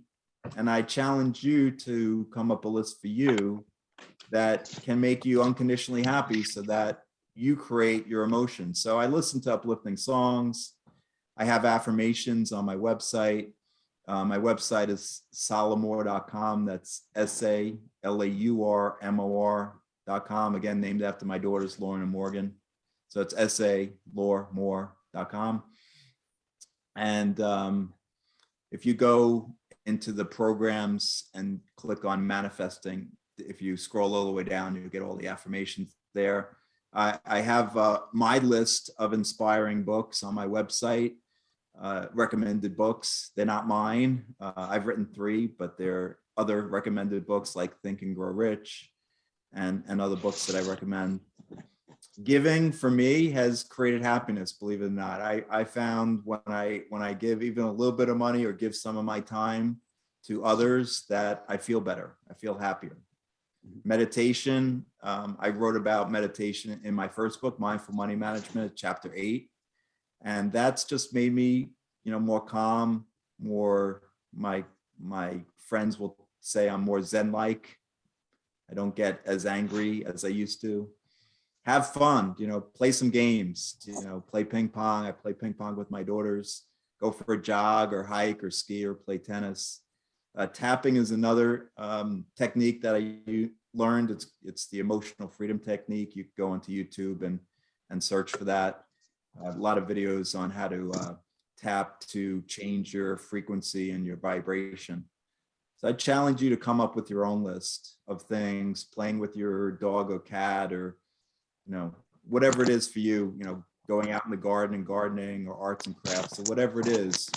and I challenge you to come up a list for you that can make you unconditionally happy so that you create your emotions. So I listen to uplifting songs. I have affirmations on my website. My website is salamour.com. That's SALAURMOR.com. Again, named after my daughters, Lauren and Morgan. So it's SALaurmore.com. And if you go into the programs and click on manifesting, if you scroll all the way down, you'll get all the affirmations there. I have my list of inspiring books on my website, recommended books. They're not mine. I've written 3, but there are other recommended books like Think and Grow Rich and other books that I recommend. Giving for me has created happiness, believe it or not. I found when I give even a little bit of money or give some of my time to others that I feel better. I feel happier. Meditation. I wrote about meditation in my first book, Mindful Money Management, chapter 8. And that's just made me, more calm, more, my friends will say I'm more Zen-like. I don't get as angry as I used to. Have fun, play some games, play ping pong. I play ping pong with my daughters, go for a jog or hike or ski or play tennis. Tapping is another technique that I learned. It's the emotional freedom technique. You go into YouTube and search for that. A lot of videos on how to tap to change your frequency and your vibration. So I challenge you to come up with your own list of things, playing with your dog or cat, or whatever it is for you, going out in the garden and gardening, or arts and crafts, or whatever it is,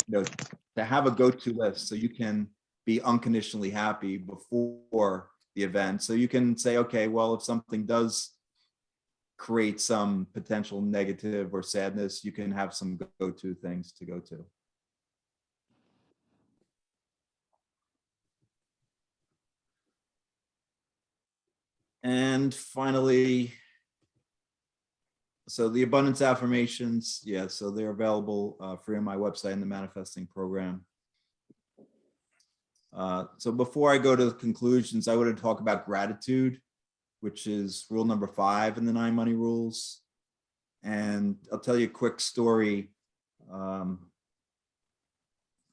to have a go-to list so you can be unconditionally happy before the event. So you can say, okay, well, if something does create some potential negative or sadness, you can have some go-to things to go to. And finally, so the abundance affirmations, so they're available free on my website in the manifesting program. So before I go to the conclusions, I want to talk about gratitude, which is rule number 5 in the 9 money rules. And I'll tell you a quick story.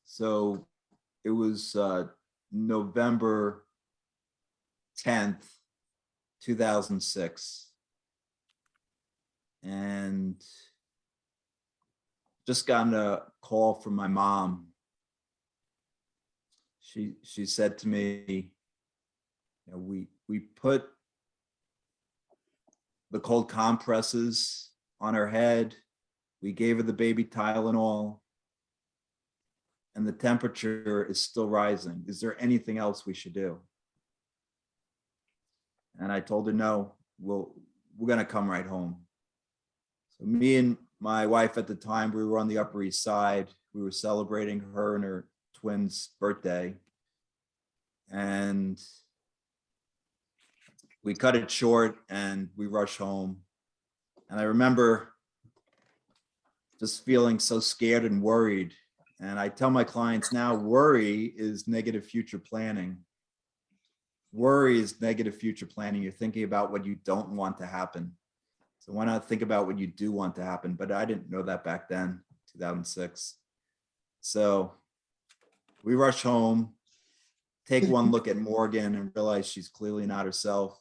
So it was November 10th, 2006. And just gotten a call from my mom. She said to me, you know, we put the cold compresses on her head. We gave her the baby Tylenol, and the temperature is still rising. Is there anything else we should do? And I told her, no, we're gonna come right home. So me and my wife at the time, we were on the Upper East Side. We were celebrating her and her twin's birthday. And we cut it short and we rushed home. And I remember just feeling so scared and worried. And I tell my clients now, worry is negative future planning. Worry is negative future planning. You're thinking about what you don't want to happen. So why not think about what you do want to happen? But I didn't know that back then, 2006. So we rush home, take one look at Morgan and realize she's clearly not herself.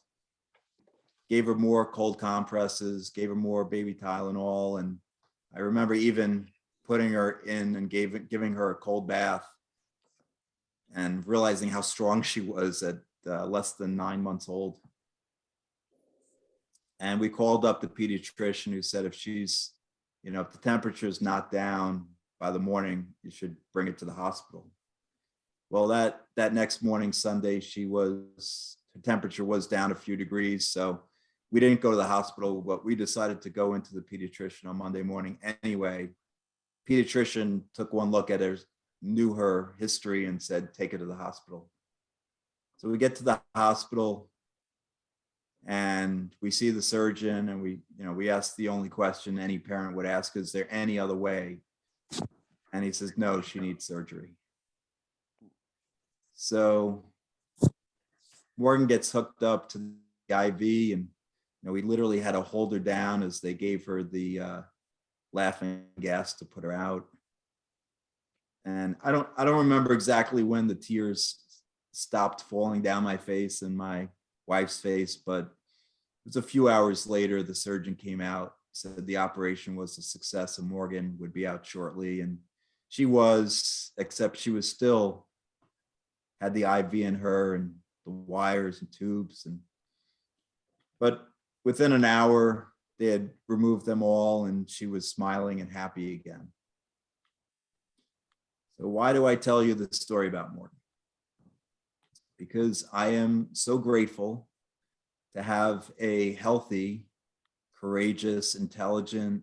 Gave her more cold compresses, gave her more baby Tylenol. And I remember even putting her in and giving her a cold bath and realizing how strong she was at less than 9 months old. And we called up the pediatrician who said, if she's, you know, if the temperature is not down by the morning, you should bring it to the hospital. Well, that next morning, Sunday, her temperature was down a few degrees. So we didn't go to the hospital, but we decided to go into the pediatrician on Monday morning anyway. Pediatrician took one look at her, knew her history and said, take her to the hospital. So we get to the hospital and we see the surgeon and we ask the only question any parent would ask, is there any other way? And he says, no, she needs surgery. So Morgan gets hooked up to the IV and we literally had to hold her down as they gave her the laughing gas to put her out. And I don't remember exactly when the tears stopped falling down my face and my wife's face, but it was a few hours later, the surgeon came out, said the operation was a success and Morgan would be out shortly. And she was, except she was still had the IV in her and the wires and tubes. But within an hour, they had removed them all and she was smiling and happy again. So why do I tell you this story about Morgan? Because I am so grateful to have a healthy, courageous, intelligent,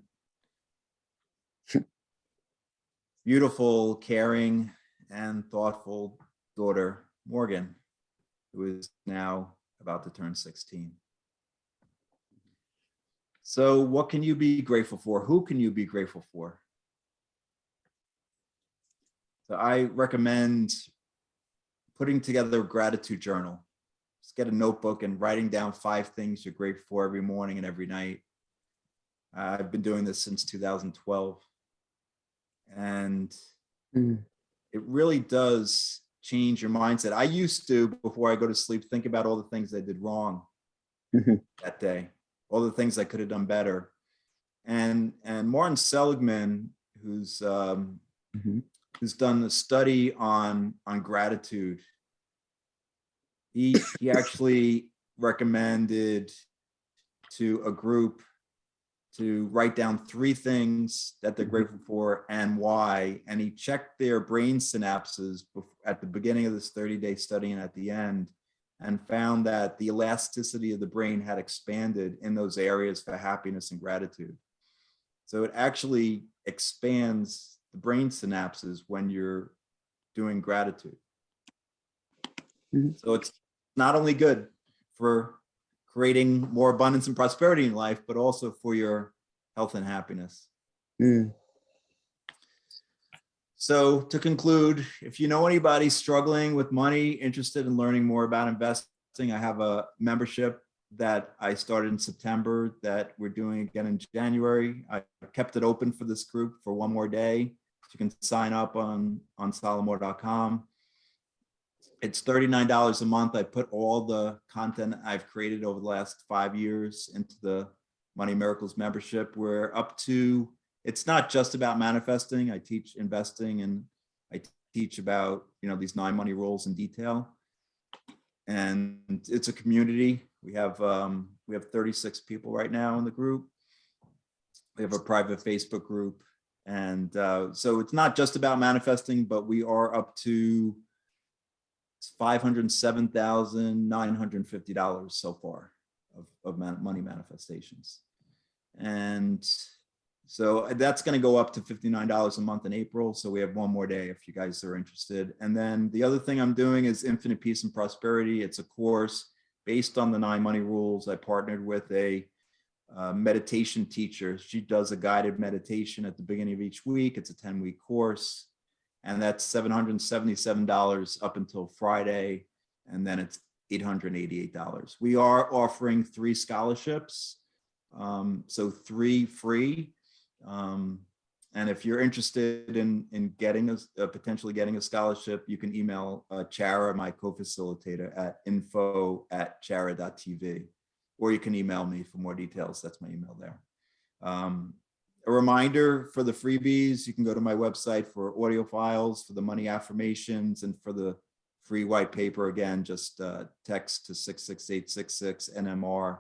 beautiful, caring, and thoughtful daughter, Morgan, who is now about to turn 16. So what can you be grateful for? Who can you be grateful for? So I recommend putting together a gratitude journal. Just get a notebook and writing down 5 things you're grateful for every morning and every night. I've been doing this since 2012. And it really does change your mindset. I used to, before I go to sleep, think about all the things I did wrong that day, all the things I could have done better. And Martin Seligman, who's done a study on gratitude, he actually recommended to a group to write down 3 things that they're grateful for and why. And he checked their brain synapses at the beginning of this 30-day study and at the end, and found that the elasticity of the brain had expanded in those areas for happiness and gratitude. So it actually expands the brain synapses when you're doing gratitude. So it's not only good for creating more abundance and prosperity in life, but also for your health and happiness. So to conclude, if you know anybody struggling with money, interested in learning more about investing, I have a membership that I started in September that we're doing again in January. I kept it open for this group for 1 more day. You can sign up on solomore.com. It's $39 a month. I put all the content I've created over the last 5 years into the Money Miracles membership. We're up to, it's not just about manifesting. I teach investing and I teach about, these 9 money rules in detail. And it's a community. We have 36 people right now in the group. We have a private Facebook group. And so it's not just about manifesting, but we are up to $507,950 so far of money manifestations. And so that's going to go up to $59 a month in April. So we have one more day if you guys are interested. And then the other thing I'm doing is Infinite Peace and Prosperity. It's a course based on the 9 money rules. I partnered with a meditation teacher. She does a guided meditation at the beginning of each week. It's a 10-week course. And that's $777 up until Friday. And then it's $888. We are offering 3 scholarships. So 3 free. And if you're interested in getting potentially getting a scholarship, you can email Chara, my co-facilitator, at info@chara.tv, or you can email me for more details. That's my email there. A reminder for the freebies, you can go to my website for audio files, for the money affirmations, and for the free white paper. Again, just text to 66866 NMR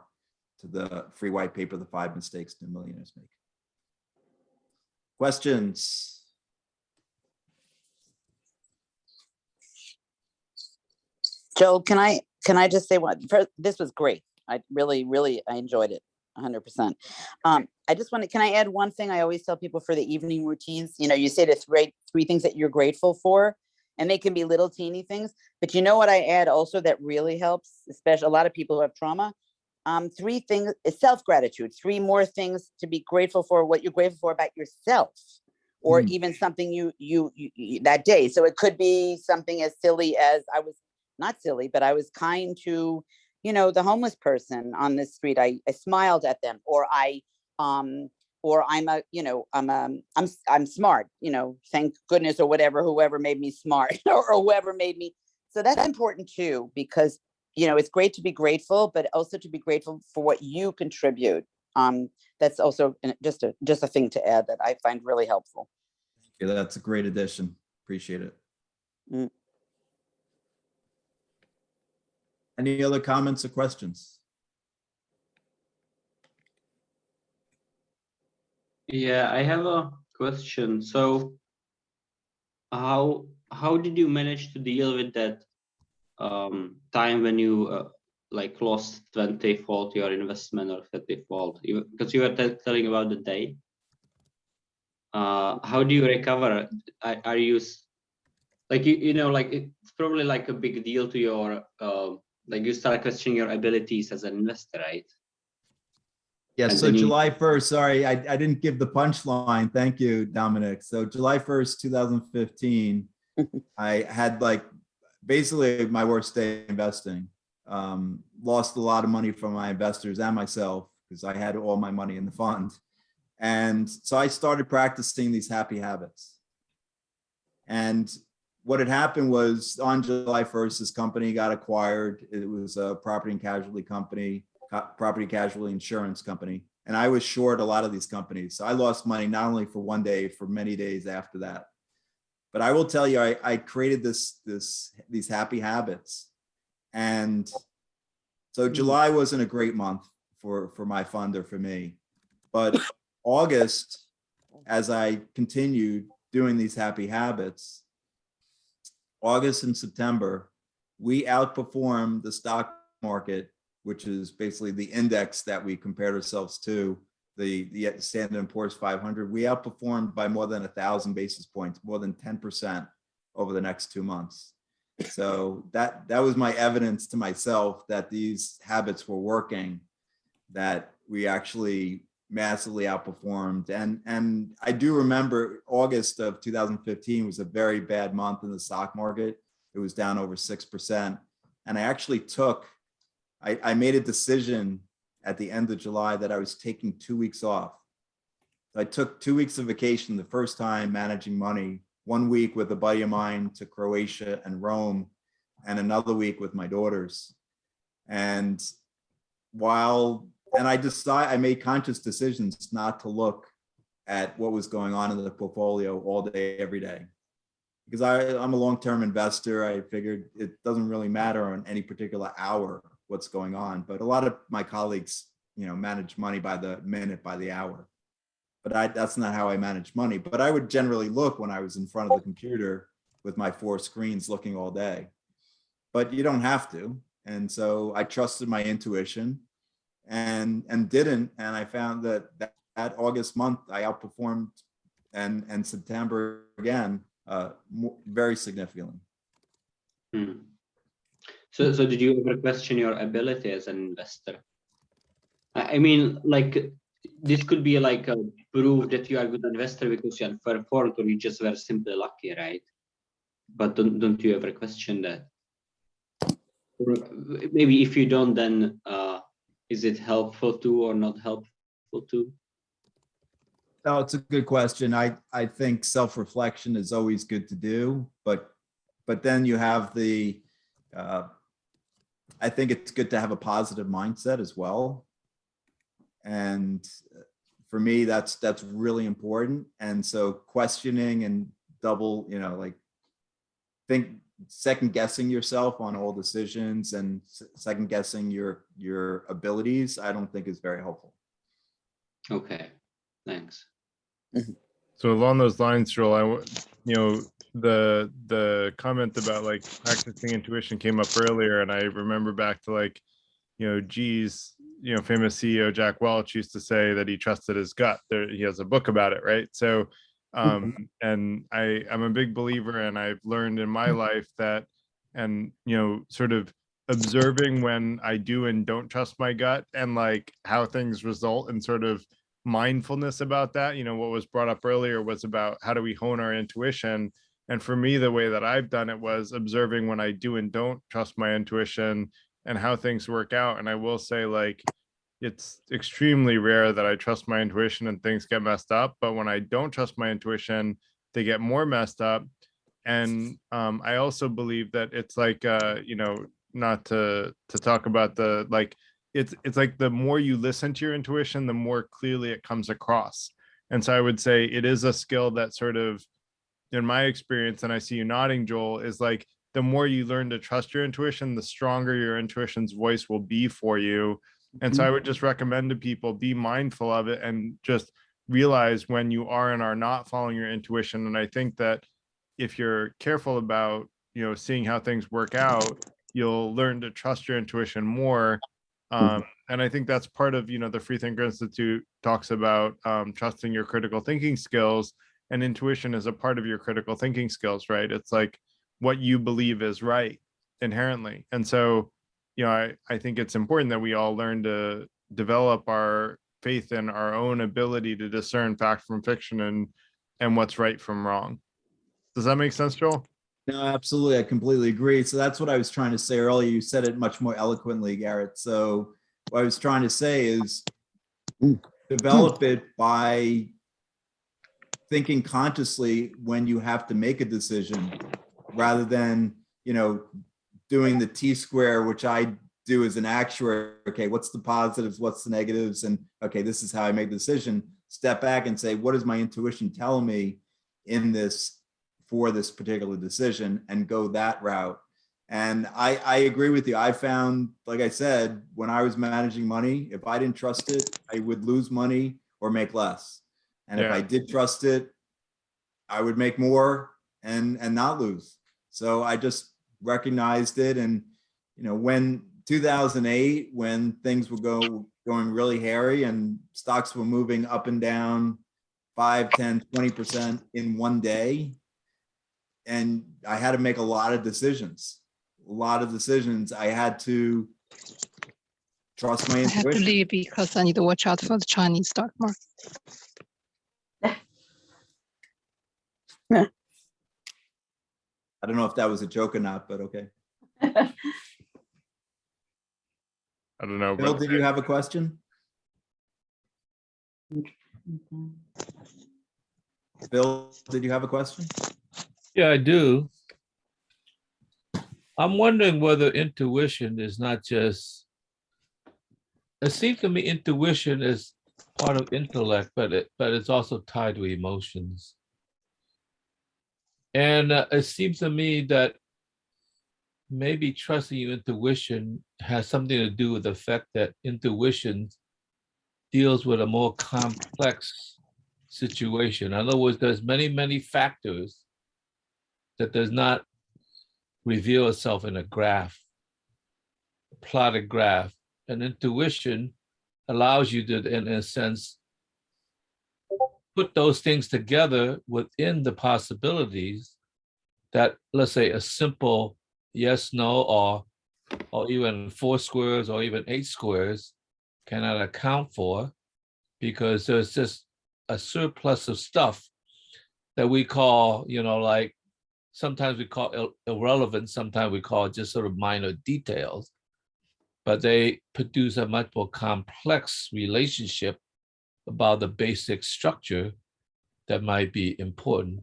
to the free white paper, The 5 Mistakes New Millionaires Make. Questions? Joel, can I just say one? This was great. I really enjoyed it 100%. I just want to, can I add one thing I always tell people for the evening routines? You say the three things that you're grateful for, and they can be little teeny things, but you know what I add also that really helps, especially a lot of people who have trauma? 3 things is self-gratitude, 3 more things to be grateful for, what you're grateful for about yourself, or even something you that day. So it could be something as silly as not silly, but I was kind to, the homeless person on the street. I smiled at them, or I'm smart, thank goodness, or whatever, whoever made me smart or whoever made me. So that's important too, because it's great to be grateful, but also to be grateful for what you contribute. That's also just a thing to add that I find really helpful. Yeah, that's a great addition. Appreciate it. Any other comments or questions? Yeah, I have a question. So how did you manage to deal with that time when you lost 20-fold your investment or 30-fold? Because you were telling about the day. How do you recover? Are you it's probably like a big deal to your you start questioning your abilities as an investor, right? Yes, And so then July 1st, sorry, I didn't give the punchline. Thank you, Dominic. So July 1st, 2015, I had basically my worst day investing. Lost a lot of money from my investors and myself because I had all my money in the fund. And so I started practicing these happy habits. And what had happened was on July 1st, this company got acquired. It was a property and casualty company, property casualty insurance company. And I was short a lot of these companies. So I lost money not only for one day, for many days after that. But I will tell you, I created these happy habits. And so July wasn't a great month for my fund or for me. But August, as I continued doing these happy habits, August and September, we outperformed the stock market, which is basically the index that we compared ourselves to, the Standard & Poor's 500. We outperformed by more than 1,000 basis points, more than 10% over the next 2 months. So that was my evidence to myself that these habits were working, that we actually massively outperformed. And I do remember August of 2015 was a very bad month in the stock market. It was down over 6%. And I actually I made a decision at the end of July that I was taking 2 weeks off. So I took 2 weeks of vacation, the first time managing money, 1 week with a buddy of mine to Croatia and Rome. and another week with my daughters. And I made conscious decisions not to look at what was going on in the portfolio all day, every day. Because I'm a long-term investor. I figured it doesn't really matter on any particular hour what's going on. But a lot of my colleagues, manage money by the minute, by the hour. But that's not how I manage money. But I would generally look when I was in front of the computer with my 4 screens looking all day. But you don't have to. And so I trusted my intuition and didn't. And I found that August month I outperformed and September again, very significantly. So did you ever question your ability as an investor? I mean, like, this could be like a proof that you are a good investor because you have performed, or you just were simply lucky, right? But don't you ever question that? Or maybe if you don't, then is it helpful to or not helpful to? No, it's a good question. I think self-reflection is always good to do, but then you have I think it's good to have a positive mindset as well. And for me, that's really important. And so questioning and second guessing yourself on all decisions and second guessing your abilities, I don't think is very helpful. Okay, thanks. So along those lines, Joel, the comment about like practicing intuition came up earlier, and I remember back to G's famous CEO Jack Welch used to say that he trusted his gut. He has a book about it, right? So and I'm a big believer, and I've learned in my life that, and sort of observing when I do and don't trust my gut, and like how things result, and sort of mindfulness about that. What was brought up earlier was about how do we hone our intuition. And for me, the way that I've done it was observing when I do and don't trust my intuition and how things work out. And I will say, like, it's extremely rare that I trust my intuition and things get messed up. But when I don't trust my intuition, they get more messed up. And I also believe that it's like, not to talk about the, like, it's like the more you listen to your intuition, the more clearly it comes across. And so I would say it is a skill that sort of, in my experience, and I see you nodding, Joel, is like the more you learn to trust your intuition, the stronger your intuition's voice will be for you. And so I would just recommend to people, be mindful of it and just realize when you are and are not following your intuition. And I think that if you're careful about, seeing how things work out, you'll learn to trust your intuition more. And I think that's part of, the Freethinker Institute talks about trusting your critical thinking skills, and intuition is a part of your critical thinking skills, right? It's like what you believe is right inherently. And so, I think it's important that we all learn to develop our faith in our own ability to discern fact from fiction and what's right from wrong. Does that make sense, Joel? No, absolutely. I completely agree. So that's what I was trying to say earlier. You said it much more eloquently, Garrett. So what I was trying to say is develop it by thinking consciously when you have to make a decision, rather than, doing the T-square, which I do as an actuary. Okay, what's the positives? What's the negatives? And okay, this is how I make the decision. Step back and say, what is my intuition telling me in this, for this particular decision, and go that route. And I agree with you. I found, like I said, when I was managing money, if I didn't trust it, I would lose money or make less. And if I did trust it, I would make more and not lose. So I just recognized it. And, when 2008, when things were going really hairy and stocks were moving up and down 5, 10, 20% in one day, and I had to make a lot of decisions. I had to trust my I have to intuition. leave because I need to watch out for the Chinese stock market. I don't know if that was a joke or not, but okay. I don't know. Bill, But did you have a question? Bill, did you have a question? Yeah, I do. I'm wondering whether intuition is not just, it seems to me intuition is part of intellect, but it's also tied to emotions. And it seems to me that maybe trusting your intuition has something to do with the fact that intuition deals with a more complex situation. In other words, there's many factors that does not reveal itself in a graph, plotted graph. And intuition allows you to, in a sense, put those things together within the possibilities that, let's say, a simple yes, no, or even 4 squares or even 8 squares cannot account for, because there's just a surplus of stuff that we call, like sometimes we call irrelevant, sometimes we call just sort of minor details, but they produce a much more complex relationship about the basic structure that might be important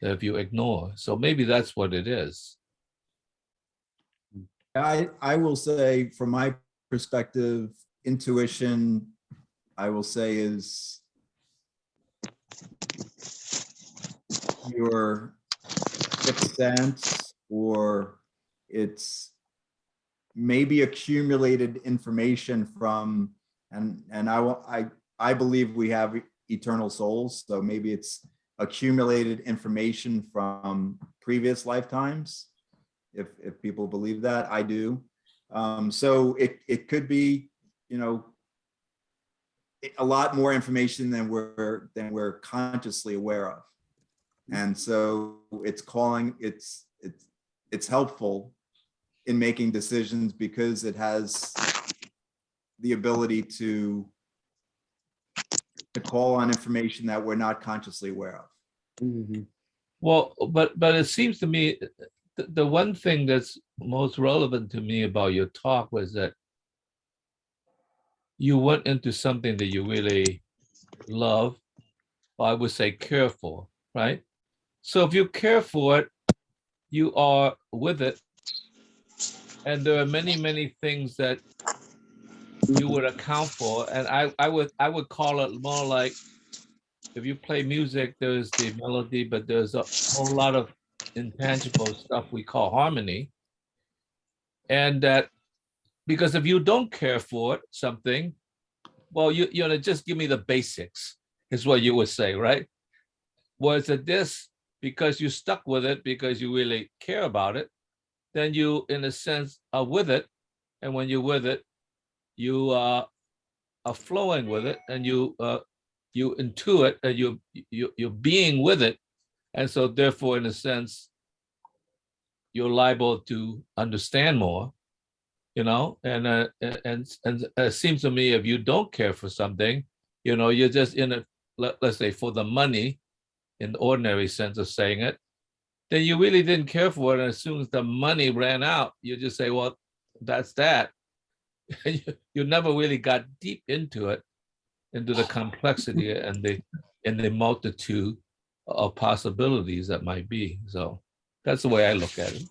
that if you ignore. So maybe that's what it is. I will say, from my perspective, intuition, I will say, is your sixth sense, or it's maybe accumulated information from, and I believe we have eternal souls, so maybe it's accumulated information from previous lifetimes. If people believe that, I do. So it could be, a lot more information than we're consciously aware of. And so it's helpful in making decisions because it has the ability to call on information that we're not consciously aware of. Well, but it seems to me the one thing that's most relevant to me about your talk was that you went into something that you really love, or I would say care for, right? So if you care for it, you are with it. And there are many things that you would account for. And I would call it more like, if you play music, there's the melody, but there's a whole lot of intangible stuff we call harmony. And that, because if you don't care for it, something, well, you just give me the basics, is what you would say, right? Whereas at this, because you stuck with it, because you really care about it, then you, in a sense, are with it. And when you're with it, you are flowing with it, and you intuit, and you're being with it. And so therefore, in a sense, you're liable to understand more, and it seems to me, if you don't care for something, you're just in it, let's say, for the money, in the ordinary sense of saying it, then you really didn't care for it. And as soon as the money ran out, you just say, well, that's that. You never really got deep into it, into the complexity and the multitude of possibilities that might be. So that's the way I look at it.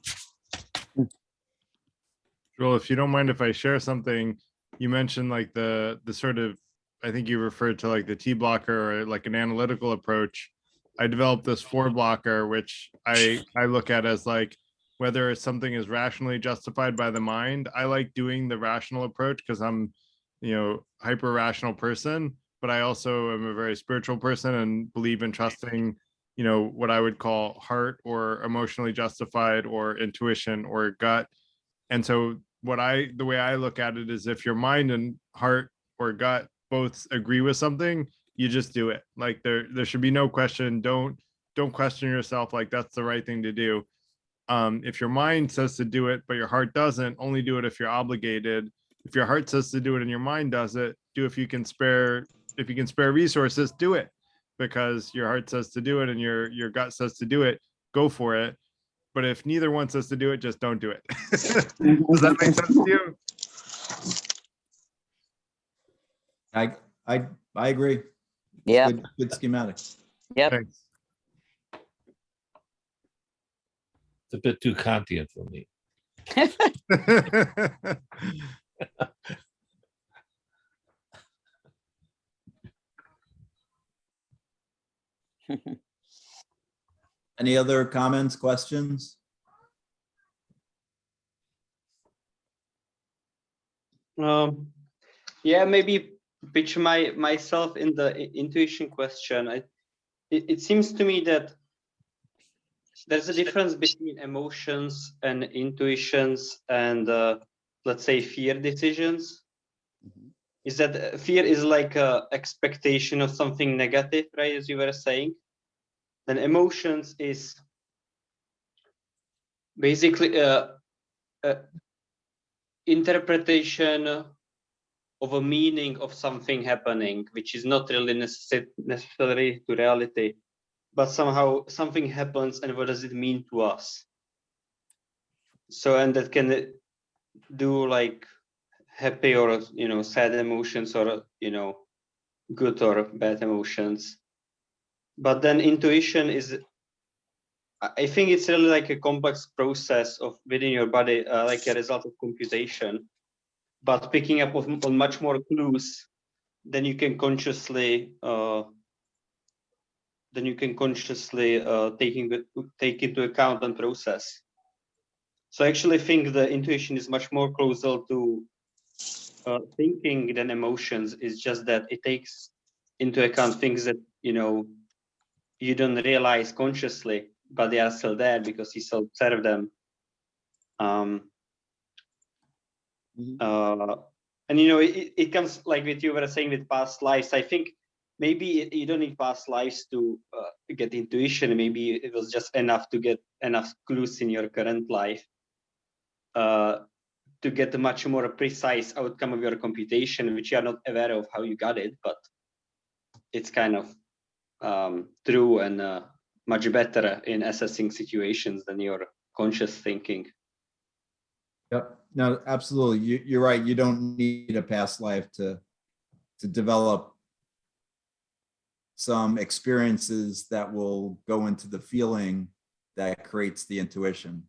Joel, if you don't mind if I share something, you mentioned like the sort of, I think you referred to like the T blocker, or like an analytical approach. I developed this 4 blocker, which I look at as like, whether something is rationally justified by the mind. I like doing the rational approach because I'm, hyper rational person, but I also am a very spiritual person and believe in trusting, what I would call heart, or emotionally justified, or intuition, or gut. And so the way I look at it is, if your mind and heart or gut both agree with something, you just do it. Like there should be no question. Don't question yourself, like that's the right thing to do. If your mind says to do it, but your heart doesn't, only do it if you're obligated. If your heart says to do it and your mind does it, do if you can spare resources, do it, because your heart says to do it and your gut says to do it, go for it. But if neither one says to do it, just don't do it. Does that make sense to you? I agree. Yeah. Good schematic. Yep. Thanks. It's a bit too Kantian for me. Any other comments, questions? Yeah, maybe pitch myself in the intuition question. It seems to me that there's a difference between emotions and intuitions and let's say fear decisions. Is that fear is like a expectation of something negative, right? As you were saying. Then emotions is basically a interpretation of a meaning of something happening, which is not really necessary to reality, but somehow something happens, and what does it mean to us? So, and that can do like happy or sad emotions, or good or bad emotions. But then intuition is, I think it's really like a complex process of within your body, like a result of computation, but picking up on much more clues than you can consciously take into account and process. So I actually think the intuition is much more closer to thinking than emotions. It's just that it takes into account things that you don't realize consciously, but they are still there because you still observe them. And it comes like with you were saying with past lives. I think maybe you don't need past lives to get intuition. Maybe it was just enough to get enough clues in your current life to get a much more precise outcome of your computation, which you are not aware of how you got it, but it's kind of true and much better in assessing situations than your conscious thinking. Yep. No, absolutely. You're right. You don't need a past life to develop some experiences that will go into the feeling that creates the intuition.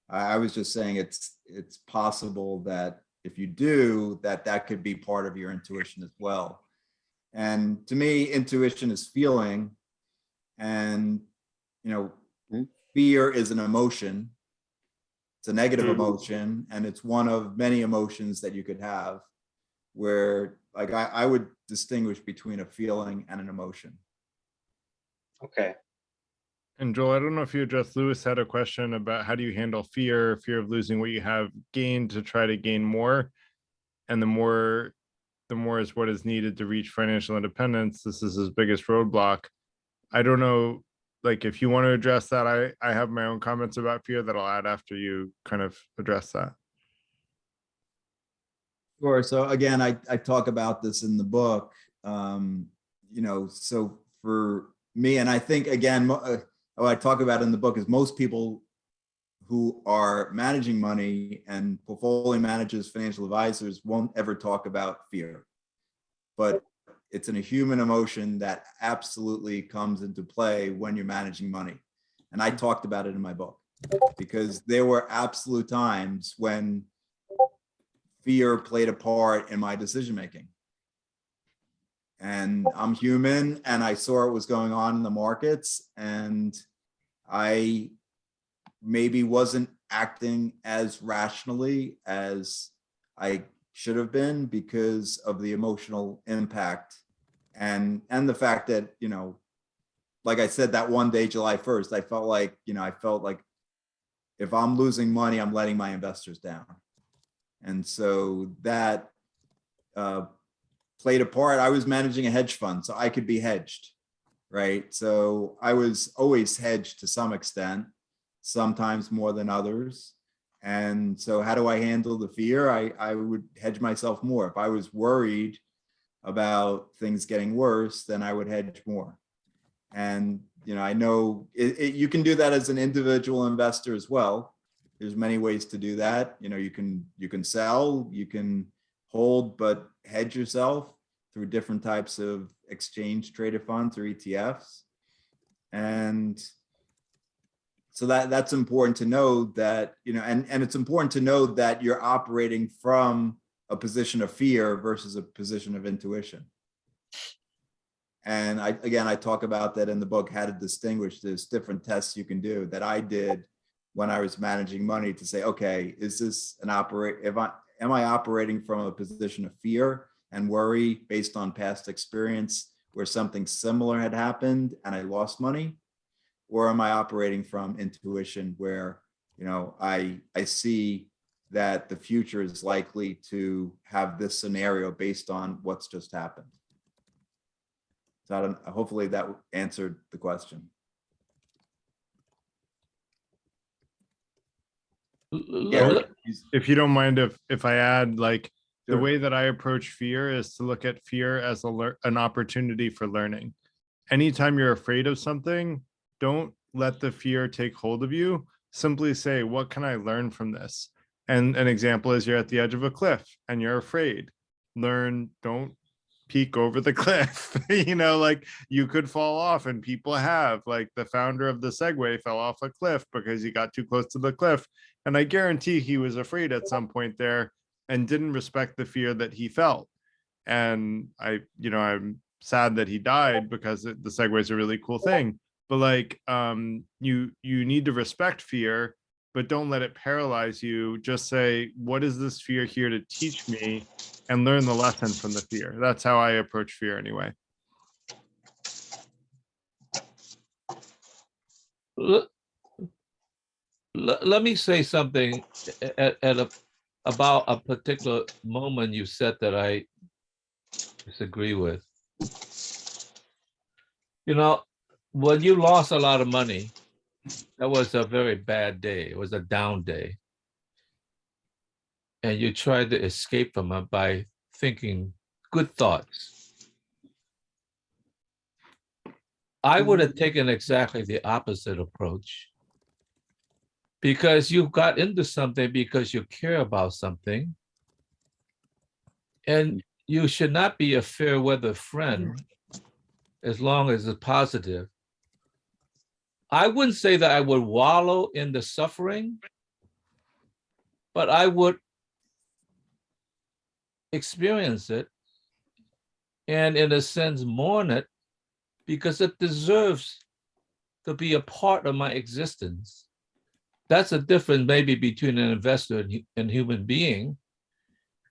I was just saying it's possible that if you do, that could be part of your intuition as well. And to me, intuition is feeling, and fear is an emotion. It's a negative emotion, and it's one of many emotions that you could have, where like I would distinguish between a feeling and an emotion. Okay. And Joel, I don't know if you addressed, Lewis had a question about how do you handle fear of losing what you have gained to try to gain more. And the more is what is needed to reach financial independence. This is his biggest roadblock. I don't know, like if you want to address that, I have my own comments about fear that I'll add after you kind of address that. Sure. So again, I talk about this in the book. So for me, and I think again, what I talk about in the book is most people who are managing money and portfolio managers, financial advisors won't ever talk about fear, but it's a human emotion that absolutely comes into play when you're managing money. And I talked about it in my book because there were absolute times when fear played a part in my decision-making. And I'm human, and I saw what was going on in the markets, and I maybe wasn't acting as rationally as I should have been because of the emotional impact and the fact that, like I said, that one day, July 1st, I felt like if I'm losing money, I'm letting my investors down. And so that played a part. I was managing a hedge fund, so I could be hedged, right? So I was always hedged to some extent, sometimes more than others. And so how do I handle the fear? I would hedge myself more. If I was worried about things getting worse, then I would hedge more. And, I know you can do that as an individual investor as well. There's many ways to do that. You can sell, you can hold, but hedge yourself through different types of exchange traded funds or ETFs. And So that's important to know that, you know, and it's important to know that you're operating from a position of fear versus a position of intuition. And I talk about that in the book, how to distinguish. There's different tests you can do that I did when I was managing money to say, okay, is this am I operating from a position of fear and worry based on past experience where something similar had happened and I lost money? Or am I operating from intuition where, you know, I see that the future is likely to have this scenario based on what's just happened? So hopefully that answered the question. Yeah. If you don't mind, if I add, like, the Sure. way that I approach fear is to look at fear as an opportunity for learning. Anytime you're afraid of something, don't let the fear take hold of you. Simply say, what can I learn from this? And an example is you're at the edge of a cliff and you're afraid. Learn, don't peek over the cliff. You know, like, you could fall off, and people have, like, the founder of the Segway fell off a cliff because he got too close to the cliff. And I guarantee he was afraid at some point there and didn't respect the fear that he felt. And I'm sad that he died, because the Segway is a really cool thing. But, like, you need to respect fear, but don't let it paralyze you. Just say, what is this fear here to teach me, and learn the lesson from the fear. That's how I approach fear anyway. Let me say something about a particular moment you said that I disagree with. You know, when you lost a lot of money, that was a very bad day. It was a down day. And you tried to escape from it by thinking good thoughts. I would have taken exactly the opposite approach, because you got into something because you care about something, and you should not be a fair weather friend as long as it's positive. I wouldn't say that I would wallow in the suffering, but I would experience it and, in a sense, mourn it, because it deserves to be a part of my existence. That's a difference maybe between an investor and human being.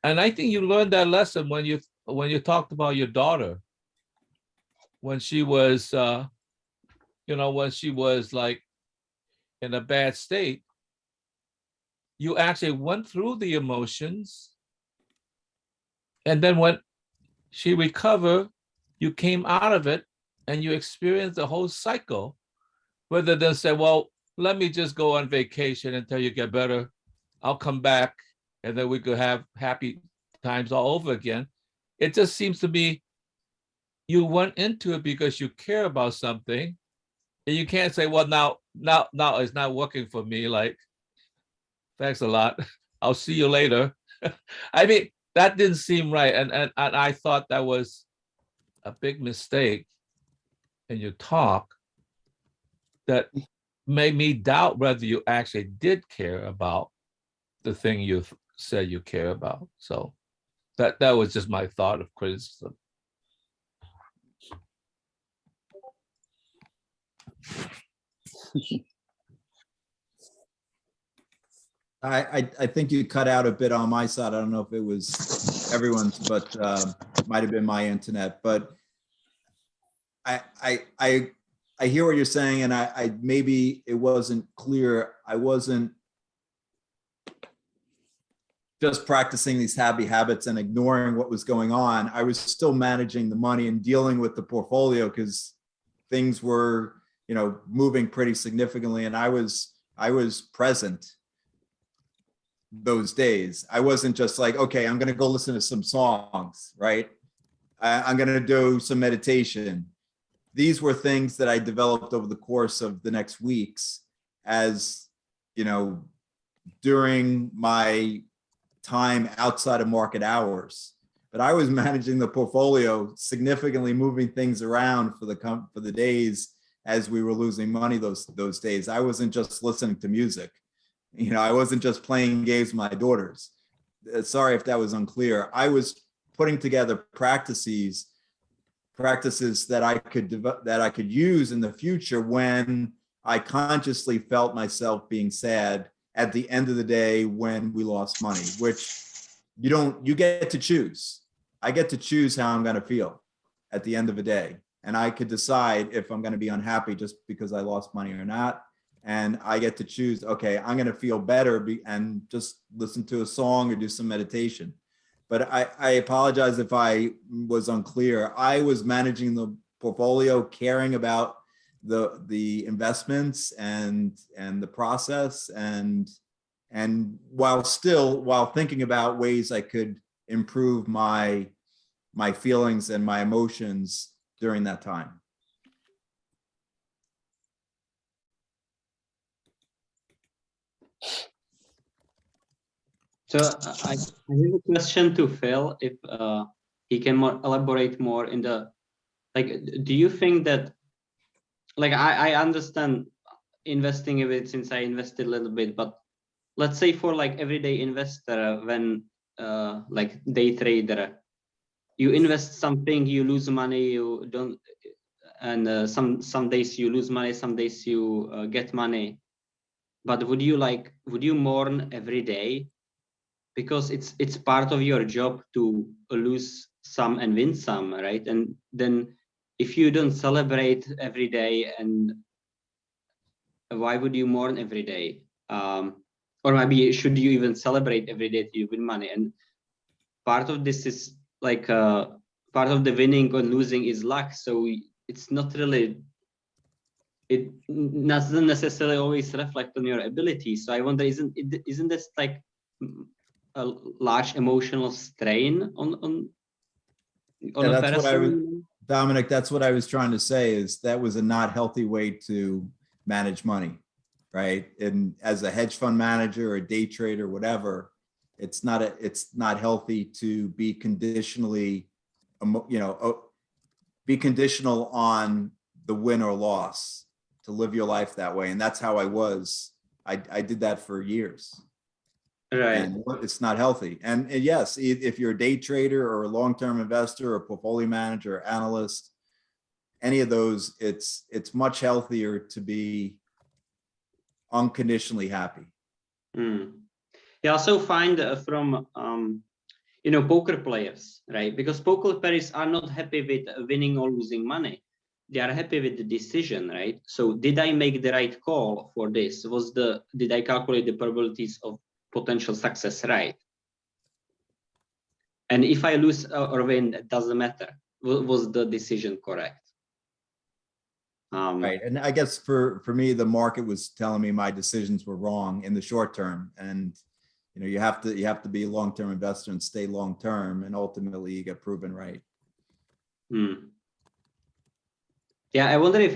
And I think you learned that lesson when you talked about your daughter, when she was, when she was, like, in a bad state. You actually went through the emotions, and then when she recovered, you came out of it and you experienced the whole cycle, rather than say, well, let me just go on vacation until you get better. I'll come back and then we could have happy times all over again. It just seems to be you went into it because you care about something, and you can't say, well, now it's not working for me. Like, thanks a lot. I'll see you later. I mean, that didn't seem right. And I thought that was a big mistake in your talk that made me doubt whether you actually did care about the thing you said you care about. So that was just my thought of criticism. I think you cut out a bit on my side. I don't know if it was everyone's, but might have been my internet. But I hear what you're saying, and I maybe it wasn't clear. I wasn't just practicing these happy habits and ignoring what was going on. I was still managing the money and dealing with the portfolio, because things were, moving pretty significantly, and I was present those days. I wasn't just like, okay, I'm going to go listen to some songs, right? I'm going to do some meditation. These were things that I developed over the course of the next weeks, as, during my time outside of market hours. But I was managing the portfolio, significantly moving things around for the days as we were losing money those days. I wasn't just listening to music. You know, I wasn't just playing games with my daughters. Sorry if that was unclear. I was putting together practices that I could use in the future when I consciously felt myself being sad at the end of the day when we lost money, which you get to choose. I get to choose how I'm going to feel at the end of the day. And I could decide if I'm going to be unhappy just because I lost money or not. And I get to choose, okay, I'm going to feel better and just listen to a song or do some meditation. But I apologize if I was unclear. I was managing the portfolio, caring about the investments and the process, and while thinking about ways I could improve my feelings and my emotions during that time. So I have a question to Phil, if he can elaborate more in the, like, do you think that, like, I understand investing a bit since I invested a little bit, but let's say for like everyday investor, when like day trader, you invest something, you lose money, you don't, and some days you lose money, some days you get money. But would you mourn every day? Because it's part of your job to lose some and win some, right? And then if you don't celebrate every day, and why would you mourn every day? Or maybe should you even celebrate every day that you win money? And part of this is like part of the winning or losing is luck. So it's not really, it doesn't necessarily always reflect on your ability. So I wonder, isn't this like a large emotional strain on Yeah, a that's what I was, person? Dominic, that's what I was trying to say, is that was a not healthy way to manage money, right? And as a hedge fund manager or a day trader, whatever, it's not healthy to be conditionally, be conditional on the win or loss, to live your life that way. And that's how I was. I did that for years. Right. And it's not healthy. And yes, if you're a day trader or a long-term investor or portfolio manager or analyst, any of those, it's much healthier to be unconditionally happy. You also find from poker players, right? Because poker players are not happy with winning or losing money. They are happy with the decision, right? So did I make the right call for this? Did I calculate the probabilities of potential success right? And if I lose or win, it doesn't matter. Was the decision correct? Right. And I guess for me, the market was telling me my decisions were wrong in the short term. And you have to be a long-term investor and stay long-term, and ultimately you get proven right. Yeah, I wonder if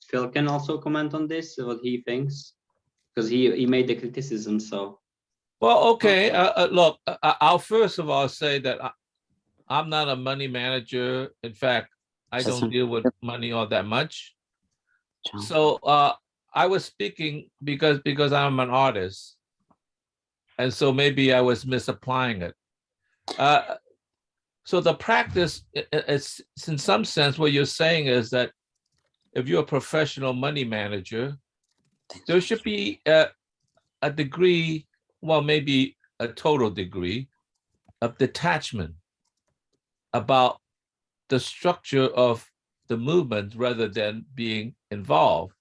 Phil can also comment on this, what he thinks, because he made the criticism. So, well, okay. Look, I'll first of all say that I'm not a money manager. In fact, I don't deal with money all that much. So I was speaking because I'm an artist, and so maybe I was misapplying it. So the practice, it's in some sense what you're saying is that if you're a professional money manager, there should be a degree, well, maybe a total degree of detachment about the structure of the movement rather than being involved.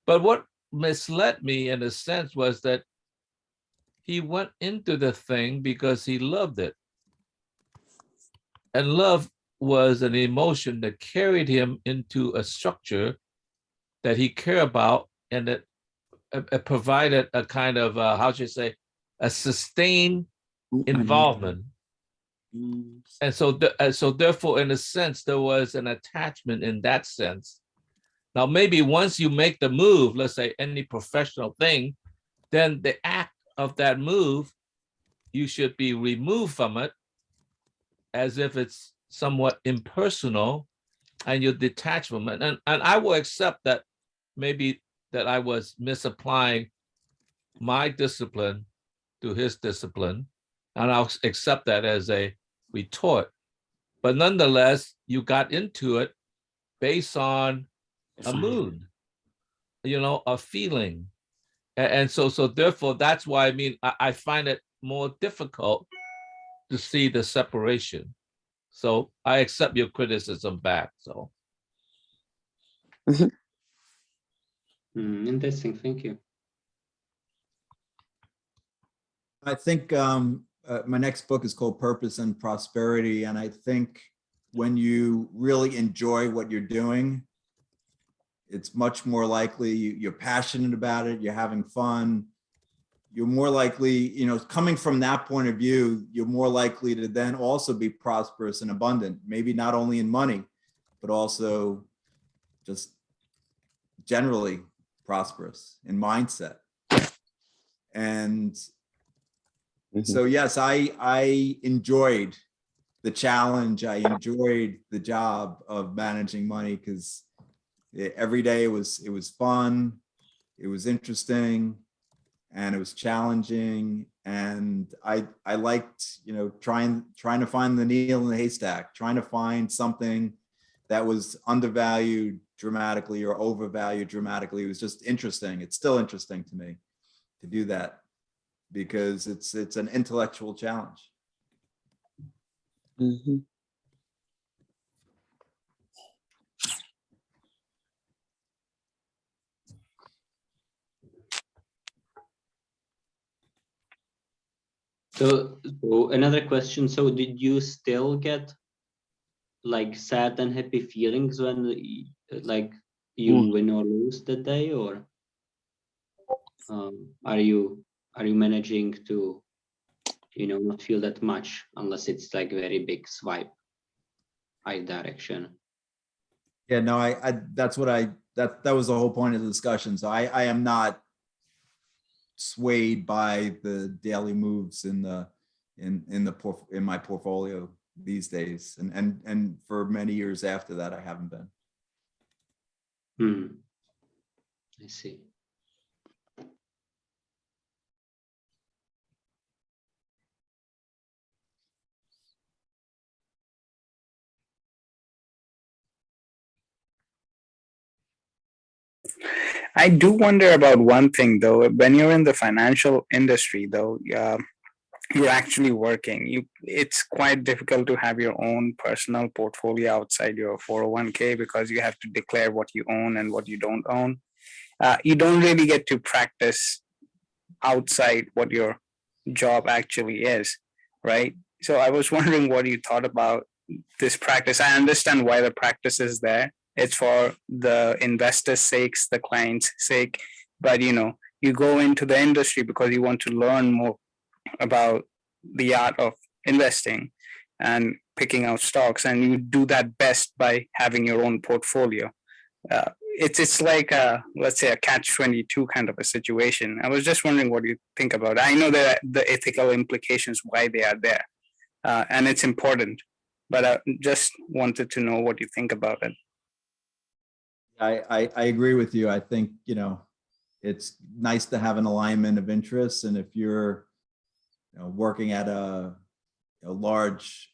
But what misled me in a sense was that he went into the thing because he loved it. And love was an emotion that carried him into a structure that he cared about, and that provided a kind of, how should I say, a sustained involvement. And so therefore, in a sense, there was an attachment in that sense. Now, maybe once you make the move, let's say any professional thing, then the act of that move, you should be removed from it as if it's somewhat impersonal, and you detach from it. And I will accept that maybe that I was misapplying my discipline to his discipline, and I'll accept that as a retort. But nonetheless, you got into it based on a mood, a feeling. And so therefore, that's why I find it more difficult to see the separation. So I accept your criticism back. So Interesting. Thank you. I think my next book is called Purpose and Prosperity. And I think when you really enjoy what you're doing, it's much more likely you're passionate about it, you're having fun. You're more likely, coming from that point of view, you're more likely to then also be prosperous and abundant, maybe not only in money, but also just generally prosperous in mindset. And so, yes, I enjoyed the challenge. I enjoyed the job of managing money because every day it was fun, it was interesting, and it was challenging. And I liked, trying to find the needle in the haystack, trying to find something that was undervalued dramatically or overvalued dramatically. It was just interesting. It's still interesting to me to do that because it's an intellectual challenge. So another question. So did you still get like sad and happy feelings when you win or lose that day, or are you managing to not feel that much unless it's like very big swipe either direction? Yeah, no, that's what that was the whole point of the discussion. So I am not swayed by the daily moves in my portfolio these days, and for many years after that I haven't been. I see. I do wonder about one thing though. When you're in the financial industry, though, you're actually working. It's quite difficult to have your own personal portfolio outside your 401k because you have to declare what you own and what you don't own. You don't really get to practice outside what your job actually is, right? So I was wondering what you thought about this practice. I understand why the practice is there. It's for the investors' sakes, the client's sake, but you go into the industry because you want to learn more about the art of investing and picking out stocks, and you do that best by having your own portfolio. It's like let's say a catch-22 kind of a situation. I was just wondering what you think about it. I know that the ethical implications why they are there, and it's important, but I just wanted to know what you think about it. I agree with you. I think it's nice to have an alignment of interests, and if you're working at a large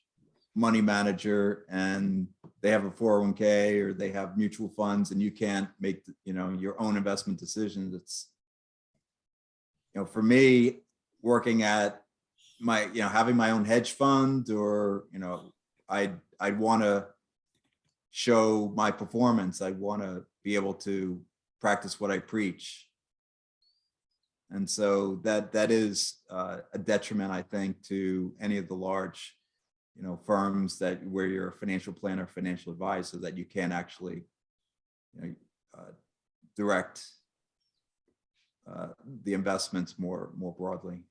money manager and they have a 401k or they have mutual funds and you can't make your own investment decisions, it's for me working at my having my own hedge fund, or I'd want to show my performance. I want to be able to practice what I preach. And so that is a detriment, I think, to any of the large, firms where you're a financial planner, financial advisor, that you can't actually, direct the investments more broadly.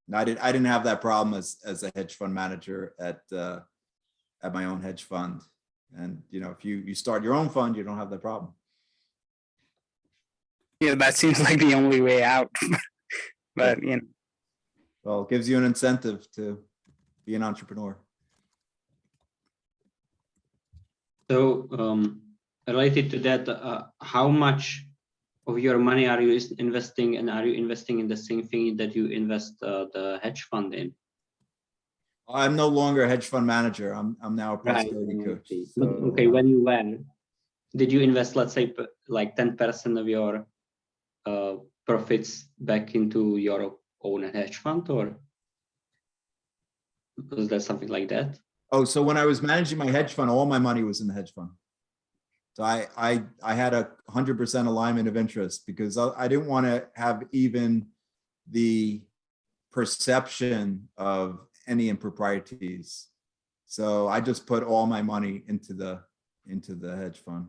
And I didn't have that problem as a hedge fund manager at my own hedge fund. And if you start your own fund, you don't have that problem. Yeah, that seems like the only way out. But well, it gives you an incentive to be an entrepreneur. So related to that, how much of your money are you investing, and are you investing in the same thing that you invest the hedge fund in? I'm no longer a hedge fund manager. I'm now a Right. prosperity coach. But, So, okay, when you were, did you invest, let's say, like 10% of your profits back into your own hedge fund, or was that something like that? oh, so when I was managing my hedge fund, all my money was in the hedge fund. So I had 100% alignment of interest because I didn't want to have even the perception of any improprieties. So I just put all my money into the hedge fund.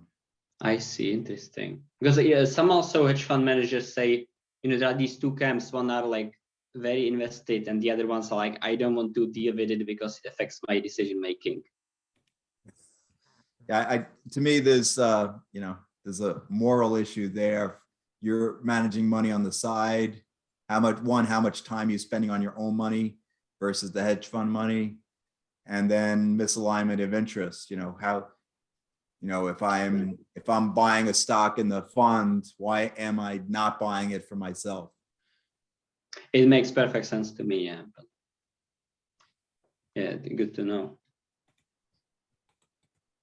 I see, interesting. Because yeah, some also hedge fund managers say, you know, there are these two camps. One are like very invested, and the other ones are like, I don't want to deal with it because it affects my decision making. Yeah, to me, there's there's a moral issue there. You're managing money on the side. How much time you're spending on your own money versus the hedge fund money, and then misalignment of interest. If I'm buying a stock in the fund, why am I not buying it for myself? It makes perfect sense to me, yeah. But yeah, good to know.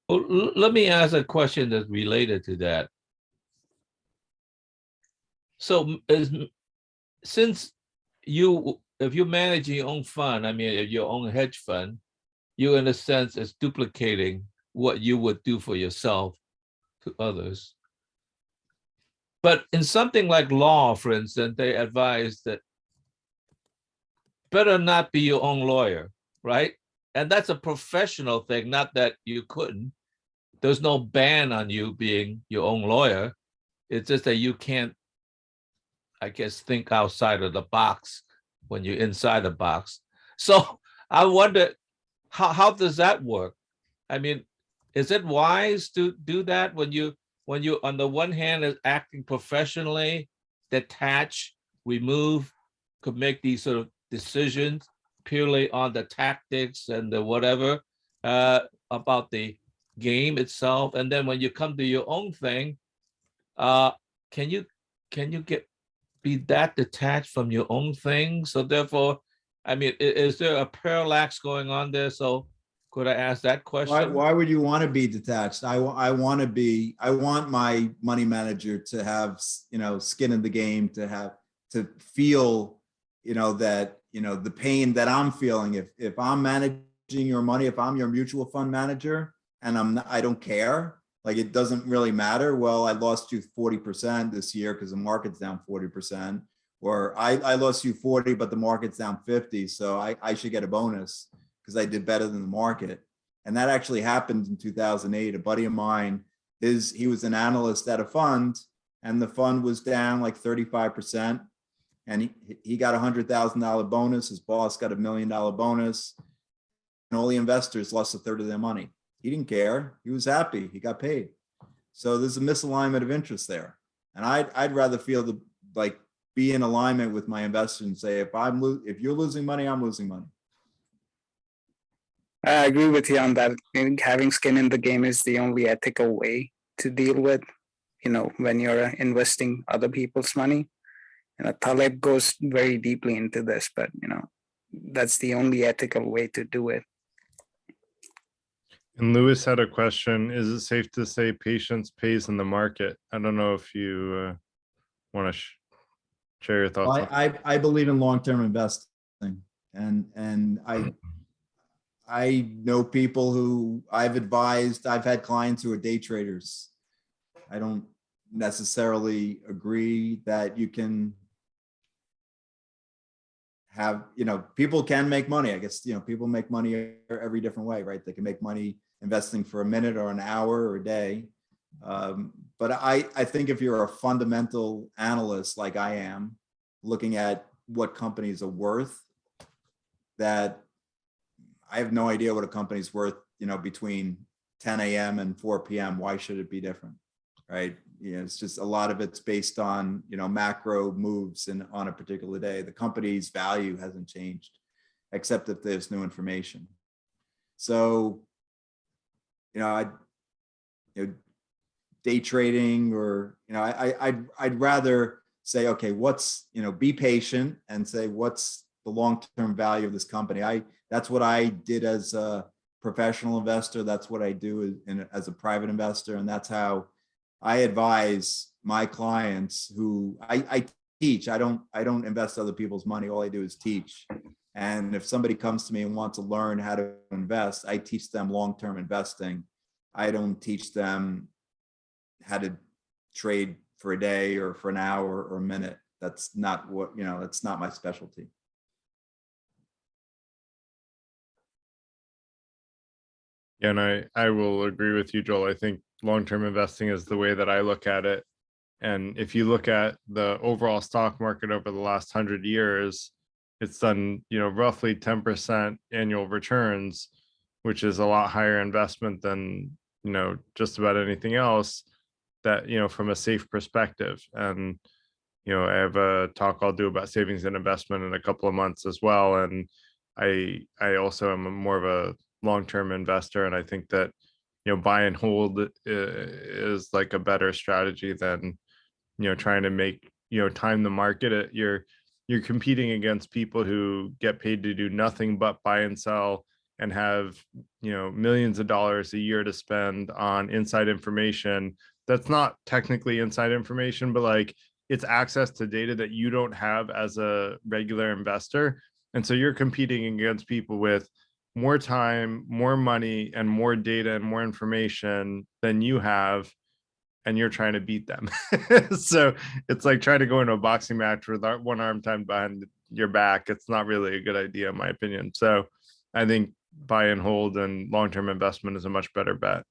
Well, let me ask a question that's related to that. So since if you're managing your own fund, I mean, your own hedge fund, you in a sense is duplicating what you would do for yourself to others. But in something like law, for instance, they advise that better not be your own lawyer, right? And that's a professional thing, not that you couldn't. There's no ban on you being your own lawyer. It's just that you can't, I guess, think outside of the box when you're inside the box. So I wonder, how does that work? I mean, is it wise to do that when you on the one hand is acting professionally, detach, remove, could make these sort of decisions purely on the tactics and the whatever about the game itself, and then when you come to your own thing, can you be that detached from your own thing? So therefore, I mean, is there a parallax going on there? So could I ask that question? Why would you want to be detached? I want my money manager to have, skin in the game, to feel, that, the pain that I'm feeling. If I'm managing your money, if I'm your mutual fund manager and I don't care, like it doesn't really matter. Well, I lost you 40% this year because the market's down 40%, or I lost you 40, but the market's down 50. So I should get a bonus because I did better than the market. And that actually happened in 2008. A buddy of mine, he was an analyst at a fund, and the fund was down like 35%. And he got $100,000 bonus. His boss got $1 million bonus. And all the investors lost 1/3 of their money. He didn't care. He was happy. He got paid. So there's a misalignment of interest there. And I'd rather feel be in alignment with my investors and say, if you're losing money, I'm losing money. I agree with you on that. I think having skin in the game is the only ethical way to deal with, when you're investing other people's money. Taleb goes very deeply into this, but that's the only ethical way to do it. And Lewis had a question. Is it safe to say patience pays in the market? I don't know if you want to share your thoughts. I believe in long-term investing, and I know people who I've advised. I've had clients who are day traders. I don't necessarily agree that you can have, people can make money. I guess, people make money every different way, right? They can make money investing for a minute or an hour or a day. But I think if you're a fundamental analyst like I am, looking at what companies are worth, that I have no idea what a company's worth, between 10 a.m. and 4 p.m. Why should it be different, right? It's just a lot of it's based on, macro moves on a particular day. The company's value hasn't changed, except if there's new information. So, day trading, or, I'd rather say, okay, what's, be patient and say, what's the long-term value of this company? That's what I did as a professional investor. That's what I do as a private investor. And that's how I advise my clients who I teach. I don't invest other people's money. All I do is teach. And if somebody comes to me and wants to learn how to invest, I teach them long-term investing. I don't teach them how to trade for a day or for an hour or a minute. That's not what, that's not my specialty. Yeah, and I will agree with you, Joel. I think long-term investing is the way that I look at it. And if you look at the overall stock market over the last 100 years, it's done, roughly 10% annual returns, which is a lot higher investment than, just about anything else that, from a safe perspective. And, I have a talk I'll do about savings and investment in a couple of months as well. And I also am more of a long-term investor. And I think that, buy and hold is like a better strategy than, trying to make, time the market. You're competing against people who get paid to do nothing but buy and sell and have, millions of dollars a year to spend on inside information. That's not technically inside information, but like it's access to data that you don't have as a regular investor. And so you're competing against people with more time, more money, and more data and more information than you have, and you're trying to beat them. So it's like trying to go into a boxing match with one arm tied behind your back. It's not really a good idea, in my opinion. So I think buy and hold and long-term investment is a much better bet.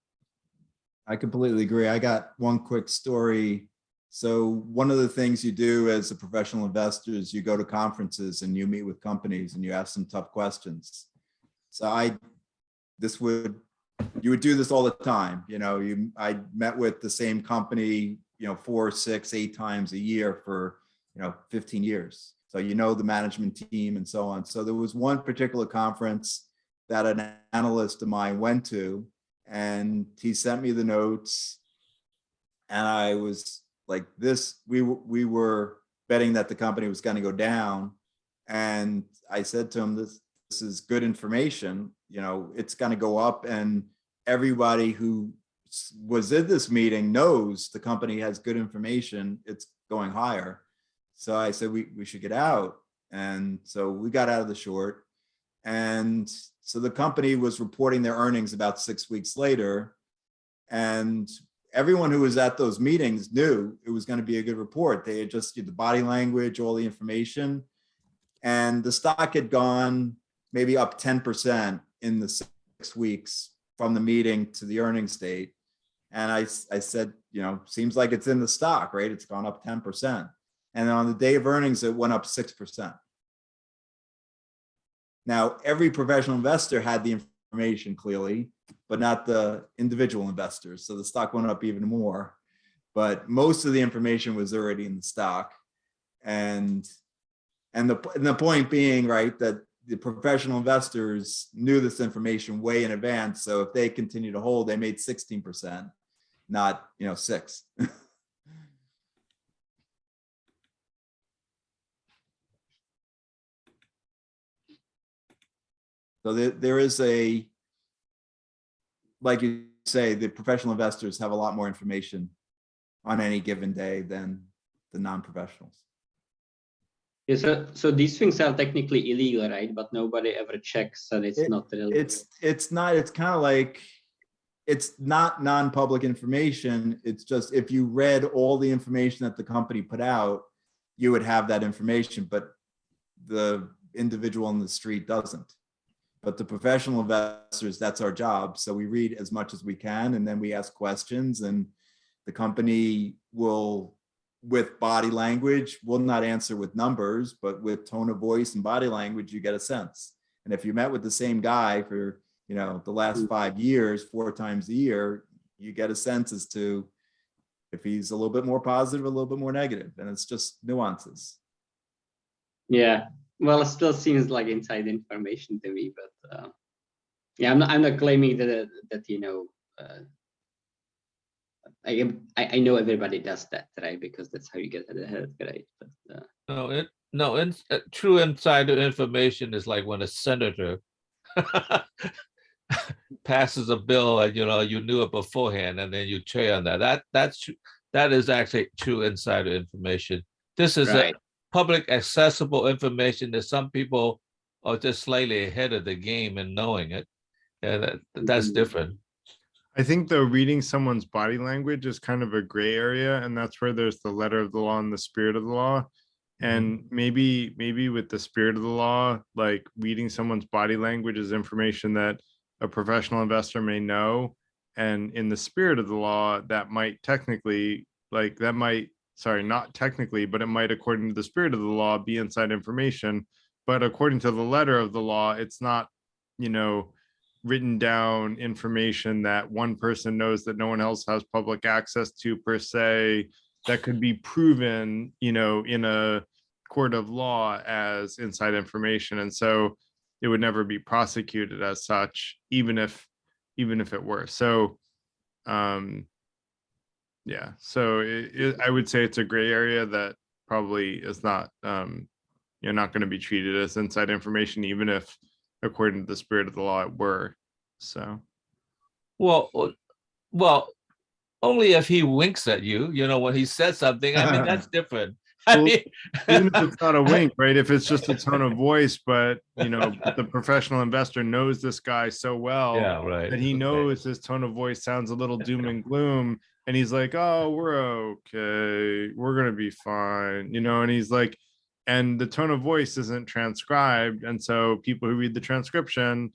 I completely agree. I got one quick story. So one of the things you do as a professional investor is you go to conferences and you meet with companies and you ask them tough questions. So you would do this all the time. I met with the same company, 4, 6, 8 times a year for, 15 years. So, the management team and so on. So there was one particular conference that an analyst of mine went to, and he sent me the notes, and I was like, we were betting that the company was going to go down. And I said to him, this is good information. It's going to go up, and everybody who was in this meeting knows the company has good information. It's going higher. So I said, we should get out. And so we got out of the short. And so the company was reporting their earnings about 6 weeks later. And everyone who was at those meetings knew it was going to be a good report. They had just the body language, all the information. And the stock had gone maybe up 10% in the 6 weeks from the meeting to the earnings date. And I said, seems like it's in the stock, right? It's gone up 10%. And on the day of earnings, it went up 6%. Now, every professional investor had the information clearly, but not the individual investors. So the stock went up even more. But most of the information was already in the stock. And the point being, right, that the professional investors knew this information way in advance. So if they continue to hold, they made 16%, not 6. So there is like you say, the professional investors have a lot more information on any given day than the non-professionals. Yeah, so these things are technically illegal, right? But nobody ever checks that it's not illegal. It's not. It's kind of like, it's not non-public information. It's just, if you read all the information that the company put out, you would have that information, but the individual on the street doesn't. But the professional investors, that's our job. So we read as much as we can, and then we ask questions, and the company will, with body language, will not answer with numbers, but with tone of voice and body language, you get a sense. And if you met with the same guy for, the last 5 years, 4 times a year, you get a sense as to if he's a little bit more positive, a little bit more negative, and it's just nuances. Yeah, well, it still seems like inside information to me, but yeah, I'm not claiming that I know everybody does that, right? Because that's how you get ahead, right? But, True insider information is like when a senator passes a bill and you knew it beforehand and then you check on that. That is actually true insider information. This is right. public accessible information that some people are just slightly ahead of the game in knowing it. And that's different. I think though reading someone's body language is kind of a gray area, and that's where there's the letter of the law and the spirit of the law. And maybe with the spirit of the law, like reading someone's body language is information that a professional investor may know. And in the spirit of the law, that might technically, not technically, but it might, according to the spirit of the law, be inside information. But according to the letter of the law, it's not, written down information that one person knows that no one else has public access to per se, that could be proven, in a court of law as inside information. And so it would never be prosecuted as such, even if it were. So, yeah, so I would say it's a gray area that probably is not, you're not going to be treated as inside information, even if according to the spirit of the law it were. So well only if he winks at you, when he says something. I mean, that's different. even if it's not a wink, right? If it's just a tone of voice, but the professional investor knows this guy so well, yeah, right, that he knows his tone of voice sounds a little doom and gloom, and he's like, oh, we're okay, we're gonna be fine, and he's like, and the tone of voice isn't transcribed, and so people who read the transcription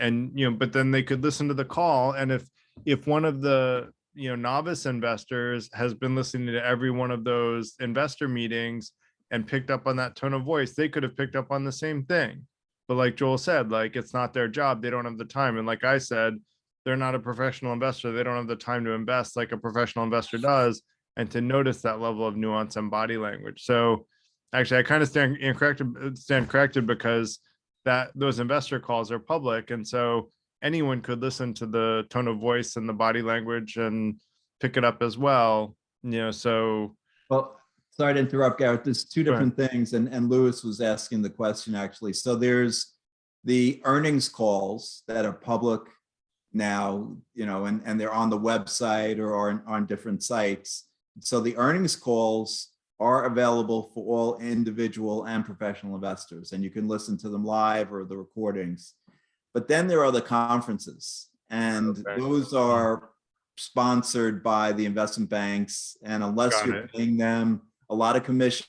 and but then they could listen to the call, and if one of the novice investors has been listening to every one of those investor meetings and picked up on that tone of voice, they could have picked up on the same thing. But like Joel said, like, it's not their job, they don't have the time, and like I said, they're not a professional investor, they don't have the time to invest like a professional investor does, and to notice that level of nuance and body language. So actually I kind of stand corrected because that those investor calls are public, and so anyone could listen to the tone of voice and the body language and pick it up as well. So. Well, sorry to interrupt, Garrett. There's two Go ahead. different things, and Lewis was asking the question actually. So there's the earnings calls that are public now, and they're on the website or on different sites. So the earnings calls are available for all individual and professional investors, and you can listen to them live or the recordings. But then there are the conferences, and those are sponsored by the investment banks. And unless you're paying them a lot of commissions,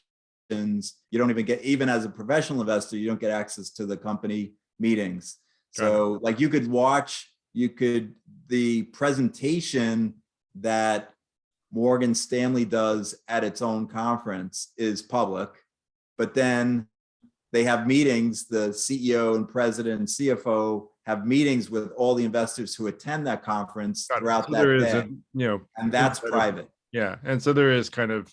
you don't even get, even as a professional investor, you don't get access to the company meetings. So like you could watch, the presentation that Morgan Stanley does at its own conference is public, but then they have meetings, the CEO and president and CFO have meetings with all the investors who attend that conference throughout that day. And that's private. Yeah. And so there is kind of,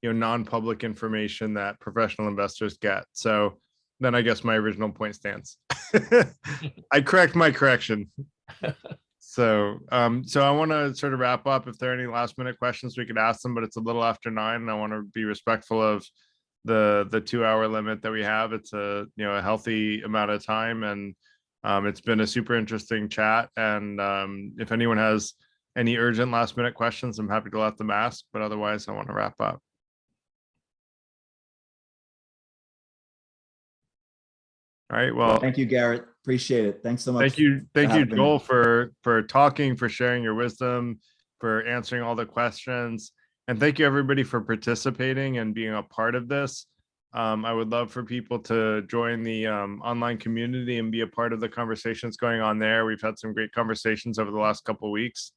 non-public information that professional investors get. So then I guess my original point stands. I correct my correction. So I want to sort of wrap up. If there are any last minute questions, we could ask them, but it's a little after 9 and I want to be respectful of the 2-hour limit that we have. It's a healthy amount of time, and it's been a super interesting chat. And if anyone has any urgent last minute questions, I'm happy to let them ask, but otherwise I want to wrap up. All right. Well, thank you, Garrett. Appreciate it. Thanks so much. Thank you, Joel, for talking, for sharing your wisdom, for answering all the questions. And thank you everybody for participating and being a part of this. I would love for people to join the online community and be a part of the conversations going on there. We've had some great conversations over the last couple of weeks,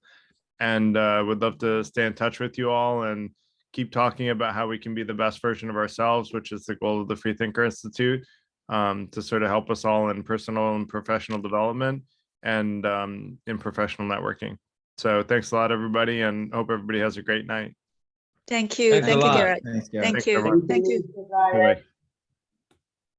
and would love to stay in touch with you all and keep talking about how we can be the best version of ourselves, which is the goal of the Freethinker Institute, to sort of help us all in personal and professional development and in professional networking. So thanks a lot, everybody, and hope everybody has a great night. Thank you. Thanks a Thank you, lot. Garrett. Thanks, Garrett. Thank Thanks, you. everyone. Thank you. Bye-bye.